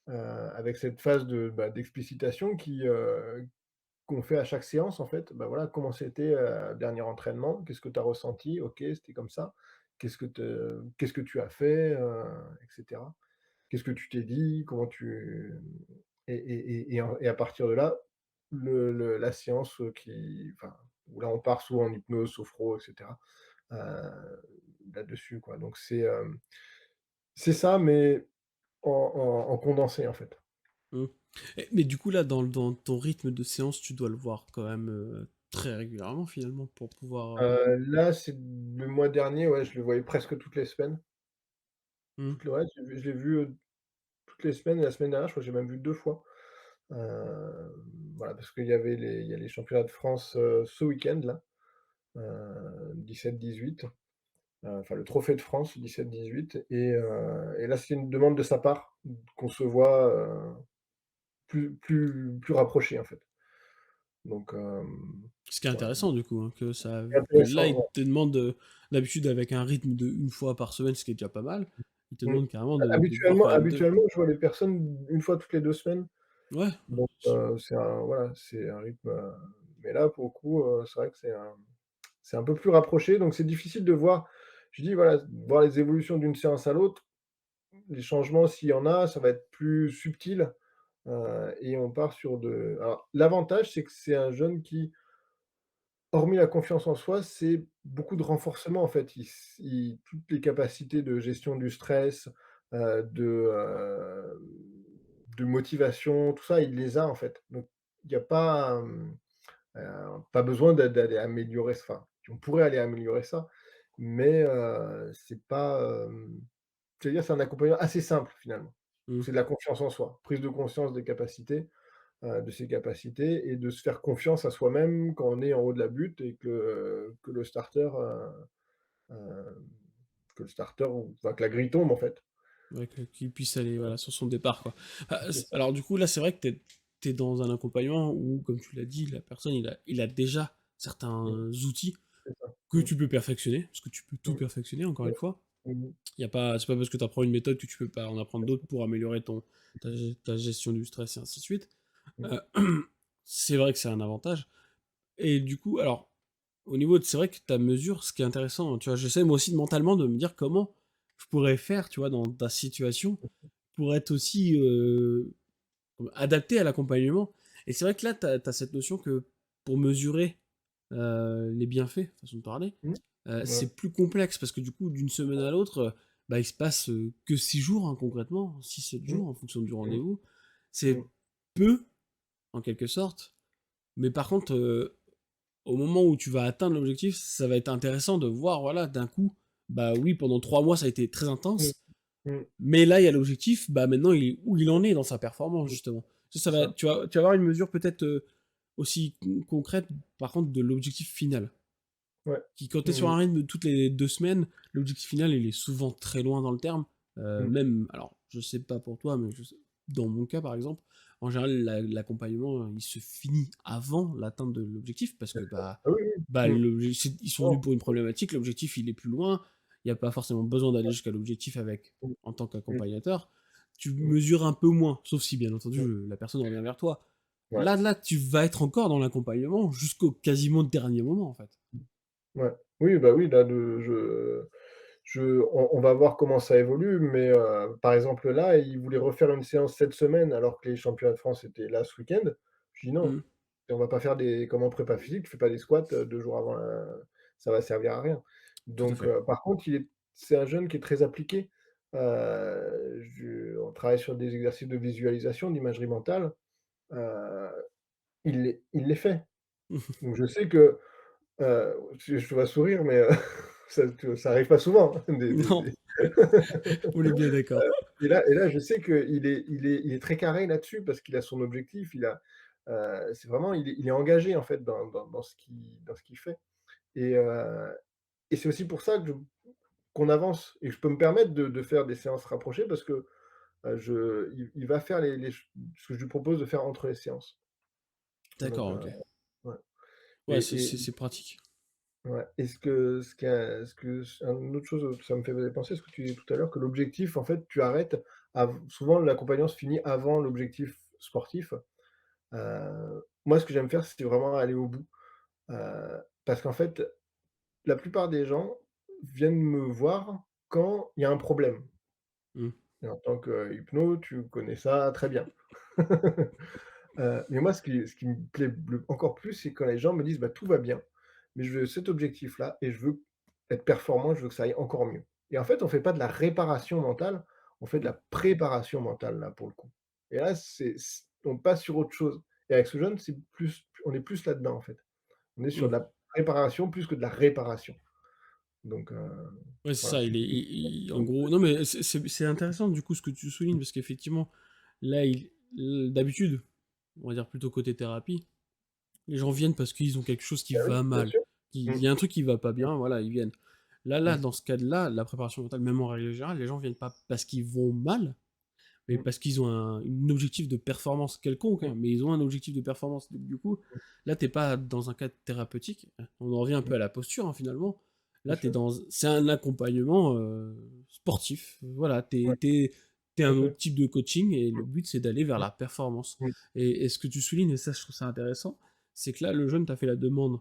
avec cette phase d'explicitation qu'on fait à chaque séance en fait. Bah, voilà, comment c'était, dernier entraînement? Qu'est-ce que tu as ressenti? OK, c'était comme ça. Qu'est-ce que tu as fait, et cetera? Qu'est-ce que tu t'es dit? Comment tu et à partir de là, la séance, où là on part soit en hypnose, sophro et cetera, heu, là-dessus quoi. Donc c'est ça, mais en condensé en fait. Mmh. Mais du coup, là, dans ton rythme de séance, tu dois le voir quand même très régulièrement, finalement, pour pouvoir. Là, c'est le mois dernier, ouais, je le voyais presque toutes les semaines. Mmh. Ouais, je l'ai vu, toutes les semaines et la semaine dernière, je crois que j'ai même vu 2 fois. Voilà, parce il y a les championnats de France, ce week-end là, 17-18, enfin le trophée de France 17-18 et là, c'est une demande de sa part qu'on se voit, plus rapprochés en fait. Donc Ce qui est voilà, intéressant, du coup, hein, c'est que là, intéressant, il ouais. te demande d'habitude avec un rythme de une fois par semaine, ce qui est déjà pas mal. Il te Mmh. demande carrément de te voir Habituellement quand même deux. habituellement, je vois les personnes une fois toutes les 2 semaines, Ouais, donc c'est un rythme, mais là, pour le coup, c'est vrai que c'est un peu plus rapproché, donc c'est difficile de voir. Je dis, voilà, voir les évolutions d'une séance à l'autre, les changements, s'il y en a, ça va être plus subtil, et on part sur de alors l'avantage, c'est que c'est un jeune qui, hormis la confiance en soi, c'est beaucoup de renforcement, en fait. Toutes les capacités de gestion du stress, heu, de, heu, de motivation, tout ça, il les a, en fait. Donc il y a pas, pas besoin d'aller améliorer enfin, on pourrait aller améliorer ça, mais c'est pas, c'est-à-dire c'est un accompagnement assez simple finalement. mmh, C'est de la confiance en soi, prise de conscience des capacités, de ses capacités et de se faire confiance à soi-même quand on est en haut de la butte et que le starter, heu, enfin que la grille tombe en fait. ouais, qu'il puisse aller voilà, sur son départ, quoi. Ah, C'est ça. alors, du coup, là, c'est vrai que t'es dans un accompagnement où, comme tu l'as dit, la personne, il a déjà certains Mmh, outils c'est ça. que Mmh, tu peux perfectionner, parce que tu peux tout mmh, perfectionner, encore une ouais. fois. Mmh C'est pas parce que tu apprends une méthode que tu peux pas en apprendre d'autres pour améliorer ta gestion du stress et ainsi de suite. mh, Euh, c'est vrai que c'est un avantage. Et du coup, alors, au niveau de, c'est vrai que ta mesure, ce qui est intéressant, tu vois, j'essaie moi aussi mentalement de me dire comment je pourrais faire, tu vois, dans ta situation, pour être aussi adapté à l'accompagnement. Et c'est vrai que là, tu as cette notion que pour mesurer les bienfaits, façon de parler, mmh, ouais. c'est plus complexe parce que du coup, d'une semaine à l'autre, bah, il se passe que 6 jours hein, concrètement, 6-7 jours Mmh, en fonction du mmh, rendez-vous. mmh, C'est peu, en quelque sorte, mais par contre, au moment où tu vas atteindre l'objectif, ça va être intéressant de voir, voilà, d'un coup, bah oui, pendant 3 mois, ça a été très mmh, intense, mmh, mais là, il y a l'objectif, bah maintenant, où il en est dans sa performance, mmh, justement. Ça c'est va, ça. tu vas avoir une mesure peut-être aussi concrète, par contre, de l'objectif final. Ouais. Qui, quand tu es sur Mmh un rythme de toutes les 2 semaines, l'objectif final, il est souvent très loin dans le terme. mh, Même, alors, je sais pas pour toi, mais dans mon cas, par exemple, en général, l'accompagnement, il se finit avant l'atteinte de l'objectif parce que, bah, ah oui, bah oui. Mmh. ils sont venus Non. pour une problématique, l'objectif, il est plus loin. Il n'y a pas forcément besoin d'aller jusqu'à l'objectif Mmh, en tant mmh, qu'accompagnateur. Tu mmh, mesures un peu moins, sauf si, bien entendu, mmh, la personne revient vers toi. ouais, Là, tu vas être encore dans l'accompagnement jusqu'au quasiment dernier moment, en fait. ouais. Oui, bah, oui, là, de on va voir comment ça évolue, mais par exemple, là, ils voulaient refaire une séance cette semaine alors que les championnats de France étaient là ce week-end. Je dis: «Non, Mmh, on va pas faire des comme en prépa physique, tu fais pas des squats, 2 jours avant ça va servir à rien». tout à Donc fait. par contre, c'est un jeune qui est très appliqué. Je On travaille sur des exercices de visualisation, d'imagerie mentale, heu, il les fait. Donc je sais que, je te vois sourire, mais ça arrive pas souvent, hein, Non, on est bien d'accord. et là, je sais qu'il est très carré là-dessus parce qu'il a son objectif, c'est vraiment il est engagé en fait dans ce qu'il fait et heu et c'est aussi pour ça qu'on avance et que je peux me permettre de faire des séances rapprochées parce que, il va faire les ch ce que je lui propose de faire entre les séances. Donc D'accord, OK. ouais Ouais, et c'est pratique. ouais et ce que une autre chose, ça me fait penser à ce que tu disais tout à l'heure, que l'objectif, en fait, tu arrêtes souvent l'accompagnement se finit avant l'objectif sportif. Moi, ce que j'aime faire, c'est vraiment aller au bout, parce qu'en fait, la plupart des gens viennent me voir quand il y a un problème Mmh. et en tant que hypno, tu connais ça très bien. Mais moi, ce qui me plaît encore plus, c'est quand les gens me disent: «Bah, tout va bien, mais je veux cet objectif-là et je veux être performant, je veux que ça aille encore mieux». Et en fait, on fait pas de la réparation mentale, on fait de Mmh. la préparation mentale, là, pour le coup. Et là, on passe sur autre chose. Et avec ce jeune, on est plus là-dedans, en fait. On est sur Mmh. de la préparation plus que de la réparation. Donc Ouais, c'est voilà, ça, c'est en gros non, mais c'est intéressant, du coup, ce que tu soulignes parce qu'effectivement, là, d'habitude, on va dire plutôt côté thérapie, les gens viennent parce qu'ils ont quelque chose qui bah, oui, va bien mal, sûr. il Mmh, y a un truc qui va pas mmh, bien, voilà, ils viennent. Là, mmh, dans ce cas-là, la préparation mentale, même en règle générale, les gens viennent pas parce qu'ils vont mal, mais mmh, parce qu'ils ont un objectif de performance quelconque, mmh, hein, mais ils ont un objectif de performance. Donc, du coup, là, t'es pas dans un cadre thérapeutique. On en revient un mmh, peu à la posture, hein, finalement. bien Là, sûr. c'est un accompagnement sportif. Voilà, Ouais, t'es tout à un autre fait. type de coaching et Mmh, le but, c'est d'aller vers mmh, la performance. mmh, Et ce que tu soulignes, et ça, je trouve ça intéressant, c'est que là, le jeune t'a fait la demande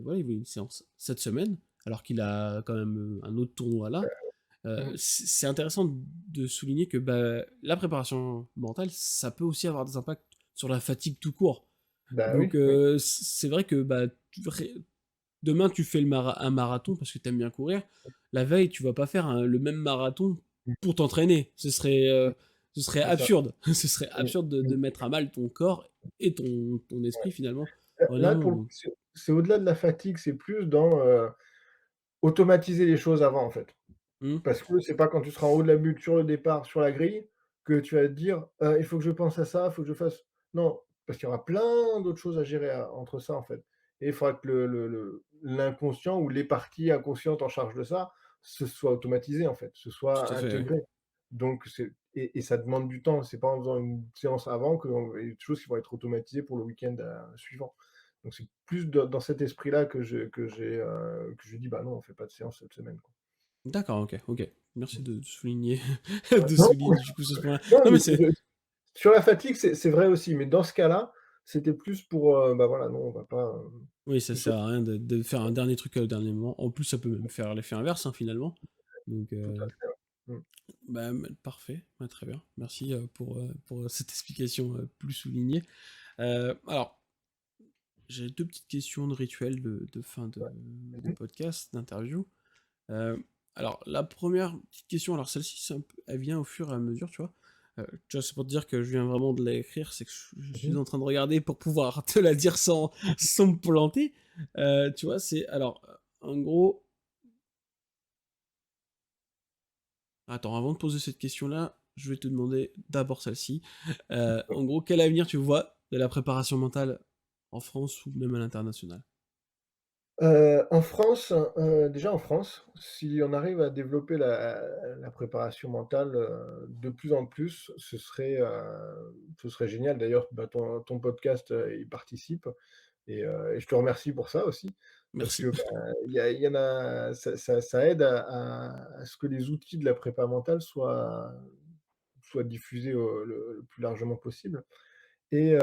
voilà, il veut une séance cette semaine, alors qu'il a quand même un autre tournoi là. mmh. C'est intéressant de souligner que bah, la préparation mentale, ça peut aussi avoir des impacts sur la fatigue tout court. Bah Donc oui, oui. c'est vrai que bah, demain tu fais un marathon parce que tu aimes bien courir. La veille, tu vas pas faire le même marathon Mmh, pour t'entraîner. mmh, Ce serait c'est ça. absurde. Ce serait Mmh, absurde mmh. de mettre à mal ton corps et ton esprit finalement. Oh Là, non, pour le coup, c'est au-delà de la fatigue, c'est plus dans, automatiser les choses avant, en fait. hmm, Parce que c'est pas quand tu seras en haut de la butte, sur le départ, sur la grille, que tu vas te dire: «Il faut que je pense à ça, il faut que je fasse». Non, parce qu'il y aura plein d'autres choses à gérer entre ça, en fait. Et il faudra que l'inconscient ou les parties inconscientes en charge de ça, ce soit automatisé, en fait, ce soit tout à fait. Ouais. intégré. Donc et ça demande du temps. C'est pas en faisant une séance avant qu'il y a des choses qui vont être automatisées pour le week-end, suivant. Donc c'est plus dans cet esprit-là que je dis: «Bah non, on fait pas de séance cette semaine, quoi». D'accord, ok, ok. Merci de souligner, Ouais. de Non, souligner du coup ce point-là. non, Non mais mais c'est sur la fatigue, c'est vrai aussi, mais dans ce cas-là, c'était plus pour, bah, voilà, non, on va pas, Oui, ça plutôt sert à rien de faire un dernier truc au dernier moment. En plus, ça peut même faire l'effet inverse, hein, finalement. Donc, tout à fait, ouais. Mmh. bah, parfait, bah, très bien. Merci pour cette explication plus soulignée. Alors, j'ai deux petites questions de rituel de fin Ouais. de Mmh mh. podcast, d'interview. Euh, alors, la première petite question, alors celle-ci, elle vient au fur et à mesure, tu vois. Tu vois, c'est pour te dire que je viens vraiment de la écrire, c'est que je Mmh suis mh. en train de regarder pour pouvoir te la dire sans me planter. Tu vois, c'est alors, en gros, attends, avant de poser cette question-là, je vais te demander d'abord celle-ci. En gros, quel avenir tu vois de la préparation mentale en France ou même à l'international? En France, déjà en France, si on arrive à développer la préparation mentale, de plus en plus, ce serait génial. D'ailleurs, bah, ton podcast, y participe et je te remercie pour ça aussi parce que, Merci. bah, il y en a ça aide à ce que les outils de la prépa mentale soient diffusés le plus largement possible et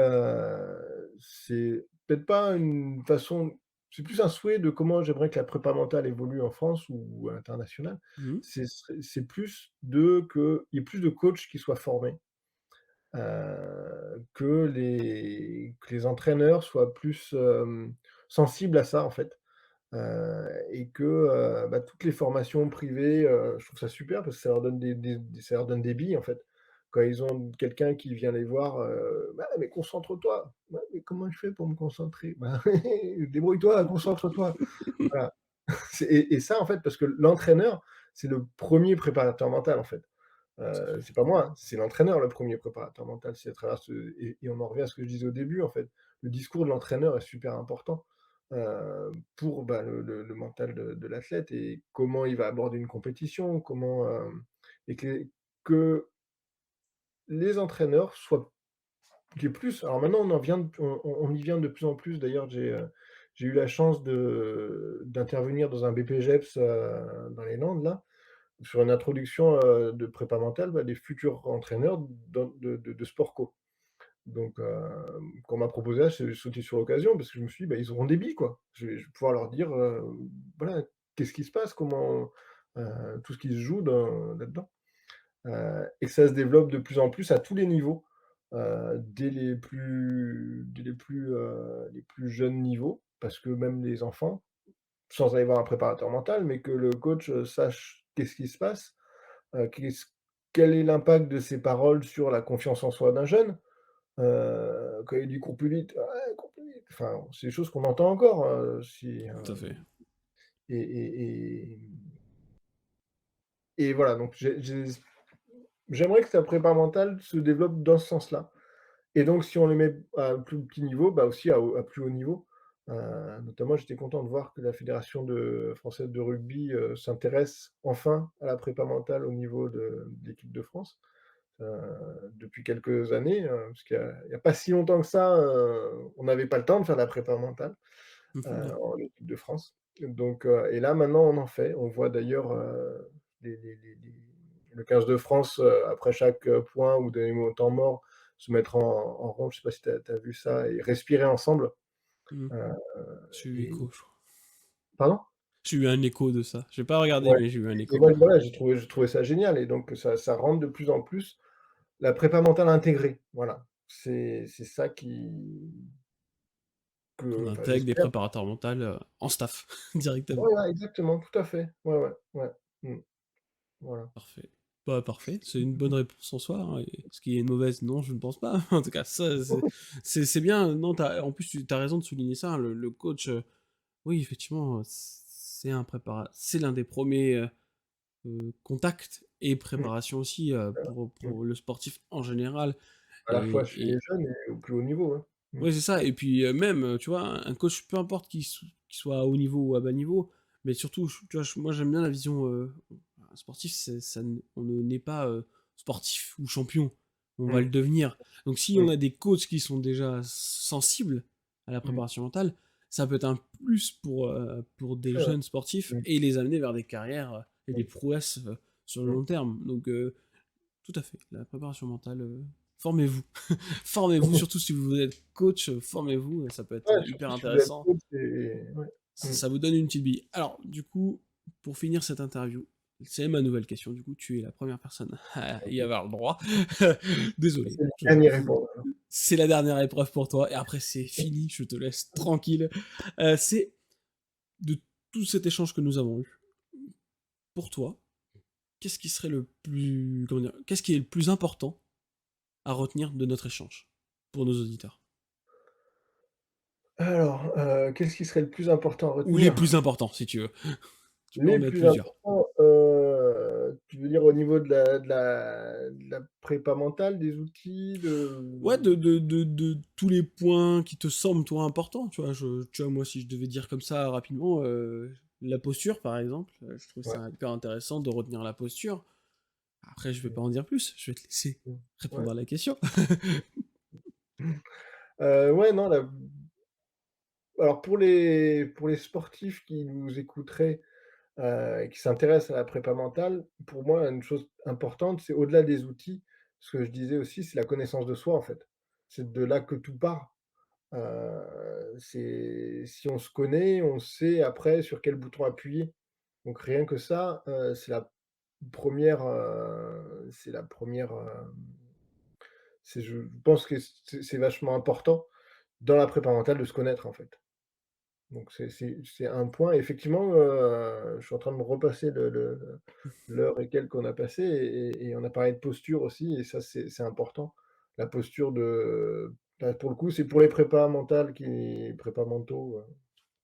c'est peut-être pas une façon, c'est plus un souhait de comment j'aimerais que la prépa mentale évolue en France ou à l'international. Mmh. C'est plus de qu'il y ait plus de coachs qui soient formés, que les entraîneurs soient plus, sensibles à ça, en fait. Et que, bah, toutes les formations privées, je trouve ça super parce que ça leur donne ça leur donne des billes, en fait. Quand ils ont quelqu'un qui vient les voir, «Ouais, mais concentre-toi». «Ouais, mais comment je fais pour me concentrer?» «Bah, débrouille-toi, concentre-toi». Voilà. Et ça, en fait, parce que l'entraîneur, c'est le premier préparateur mental, en fait. Tout à fait. C'est pas moi, hein, c'est l'entraîneur le premier préparateur mental. C'est à travers ce et on en revient à ce que je disais au début, en fait. Le discours de l'entraîneur est super important, pour, bah, le mental de l'athlète et comment il va aborder une compétition, comment, et que les entraîneurs soient qu'il y ait plus, alors maintenant on en vient de on y vient de plus en plus. D'ailleurs, j'ai eu la chance d'intervenir dans un BPGEPS, dans les Landes là, sur une introduction, de prépa mentale, bah, des futurs entraîneurs de sport co. Donc, quand on m'a proposé ça, j'ai sauté sur l'occasion parce que je me suis dit: «Bah, ils auront des billes, quoi». Je vais pouvoir leur dire, voilà, qu'est-ce qui se passe, comment, tout ce qui se joue là-dedans, et que ça se développe de plus en plus à tous les niveaux, les plus jeunes niveaux. Parce que même les enfants, sans aller voir un préparateur mental, mais que le coach, sache qu'est-ce qui se passe, qu'est-ce quel est l'impact de ses paroles sur la confiance en soi d'un jeune? Quand il dit: «Cours plus vite», «Ouais, cours plus vite». Enfin, c'est des choses qu'on entend encore, si, Tout à fait. et et et et voilà, donc j'aimerais que sa prépa mentale se développe dans ce sens-là. Et donc si on le met à un plus petit niveau, bah, aussi à plus haut niveau. Notamment, j'étais content de voir que la fédération française de rugby, s'intéresse enfin à la prépa mentale au niveau de l'équipe de France, depuis quelques années, parce qu'il y a pas si longtemps que ça, on n'avait pas le temps de faire de la prépa mentale, Mmh. en équipe de France. Donc et là, maintenant, on en fait. On voit d'ailleurs, les le 15 de France, après chaque, point ou des temps morts, se mettre en rond. Je sais pas si tu as vu ça et respirer ensemble, Mmh. heu J'ai eu et écho, je crois. pardon? J'ai eu un écho de ça. J'ai pas regardé, Ouais, mais j'ai eu un et écho. moi, voilà, j'ai trouvé ça génial et donc ça rentre de plus en plus la prépa mentale intégrée. Voilà. C'est ça Qu'on enfin, intègre des j'espère. préparateurs mentaux, en staff directement. Voilà, exactement, tout à fait. Ouais, ouais, ouais. Mmh. Voilà. Parfait. Bah, parfait, c'est une bonne réponse en soi, hein, et ce qui est une mauvaise, non, je ne pense pas. En tout cas, ça, c'est bien. Non, en plus, tu as raison de souligner ça, hein, le coach, oui, effectivement, c'est l'un des premiers contacts et Mmh. préparation aussi, Voilà. Mmh. pour le sportif en général. À la fois chez les Et jeunes et au plus haut niveau, ouais. Mmh. ouais, c'est ça. Et puis, même, tu vois, un coach, peu importe qu'il soit à haut niveau ou à bas niveau, mais surtout, tu vois, moi, j'aime bien la vision, un sportif, on ne naît pas, sportif ou champion, on va Mmh. le devenir. Donc si on Mmh. a des coachs qui sont déjà sensibles à la Mmh. préparation mentale, ça peut être un plus pour des C'est vrai. jeunes sportifs Mmh. et les amener vers des carrières, et Mmh. des prouesses, sur le Mmh. long terme. Donc, tout à fait, la préparation mentale, formez-vous. Formez-vous, surtout si vous êtes coach, formez-vous, ça peut être Ouais, hyper surtout si vous êtes intéressant. coach et ouais. Ça Mmh. ça vous donne une petite bille. Alors, du coup, pour finir cette interview, c'est ma nouvelle question, du coup, tu es la première personne à y OK. avoir le droit. Désolé, C'est le dernier répondant. c'est la dernière épreuve pour toi et après c'est fini, je te laisse tranquille. C'est de tout cet échange que nous avons eu, pour toi, qu'est-ce qui serait le plus comment dire? Qu'est-ce qui est le plus important à retenir de notre échange, pour nos auditeurs? Alors, qu'est-ce qui serait le plus important à Ou les retenir? plus importants, si tu veux. Tu peux en Les mettre plus plusieurs. importants, tu veux dire au niveau de la prépa mentale, des outils, Ouais, de tous les points qui te semblent, toi, importants, tu vois? Tu vois, moi, si je devais dire comme ça rapidement, la posture, par exemple, je trouve Ouais. ça hyper intéressant de retenir la posture. Après, je vais Mmh. pas en dire plus, je vais te laisser Mmh. Ouais. répondre à la question. Ouais, non, alors pour les sportifs qui nous écouteraient, et qui s'intéressent à la prépa mentale, pour moi, une chose importante, c'est au-delà des outils, ce que je disais aussi, c'est la connaissance de soi, en fait. c'est de là que tout part. C'est si on se connaît, on sait après sur quel bouton appuyer. Donc rien que ça, c'est la première, c'est je pense que c'est vachement important dans la prépa mentale de se connaître, en fait. Donc c'est un point effectivement, je suis en train de me repasser l'heure et quelques qu'on a passé et on a parlé de posture aussi et ça c'est important. La posture de Là pour le coup, c'est pour les prépas mentaux,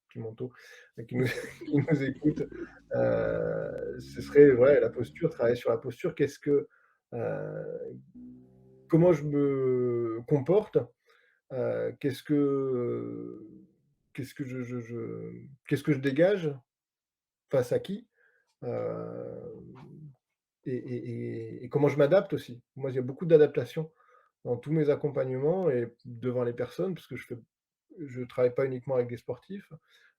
plus mentaux, qui nous qui nous écoutent, ce serait ouais la posture, travailler sur la posture. Heu, Comment je me comporte? Qu'est-ce que, qu'est-ce que qu'est-ce que je dégage? Face à qui? Hem et comment je m'adapte aussi. Moi, il y a beaucoup d'adaptation dans tous mes accompagnements et devant les personnes, parce que je travaille pas uniquement avec des sportifs,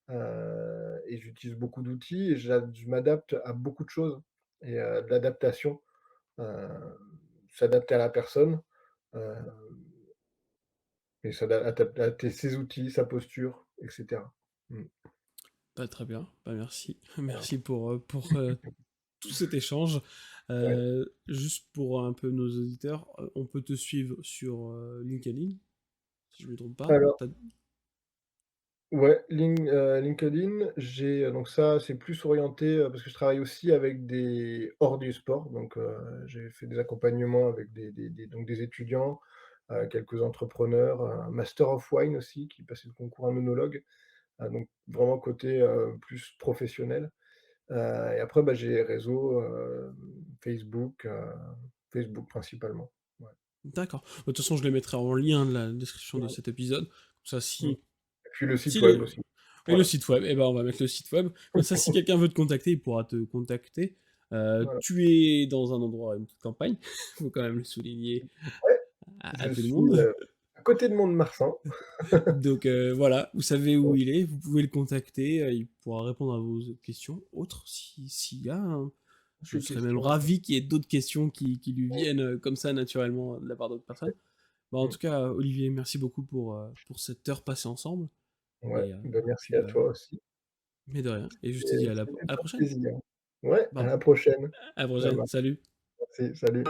et j'utilise beaucoup d'outils et je m'adapte à beaucoup de choses et de l'adaptation, heu, s'adapter à la personne, heu et adapter ses outils, sa posture et cetera. Mmh. Bah, très bien, bah, merci. Voilà. Merci pour, tout cet échange. Ouais. Juste pour un peu nos auditeurs, on peut te suivre sur, LinkedIn, si je me trompe pas? Alors Tu ouais, LinkedIn, donc ça, c'est plus orienté, parce que je travaille aussi avec des hors du sport, donc j'ai fait des accompagnements avec des étudiants, quelques entrepreneurs, un master of wine aussi qui passait le concours un œnologue, donc vraiment côté, plus professionnel, et après, bah, j'ai les réseaux, Facebook principalement. Ouais. d'accord. De toute façon, je les mettrai en lien de la description de Mmh, cet épisode. Comme ça, mmh. si Et puis le site si web les aussi. et le Voilà, site web, eh ben, on va mettre le site web. Comme ça, si quelqu'un veut te contacter, il pourra te contacter. voilà. Tu es dans un endroit, une petite campagne, faut quand même le souligner Ouais, à je tout le suis, monde. à côté de Mont-de-Marsan. Donc voilà, vous savez où il est, vous pouvez le contacter, il pourra répondre à vos questions autres si s'il y a, hein. Je Ces serais même questions. ravi qu'il y ait d'autres questions qui lui viennent, comme ça naturellement de la part d'autres personnes. Bah, en Mmh. tout cas, Olivier, merci beaucoup pour cette heure passée ensemble Ouais, et bah, puis, merci à bah, toi aussi mais de rien et je te dis et ça à fait la toujours prochaine. plaisir. Ouais, à Bah, la prochaine. à la Ça prochaine, marche. salut. Merci, salut.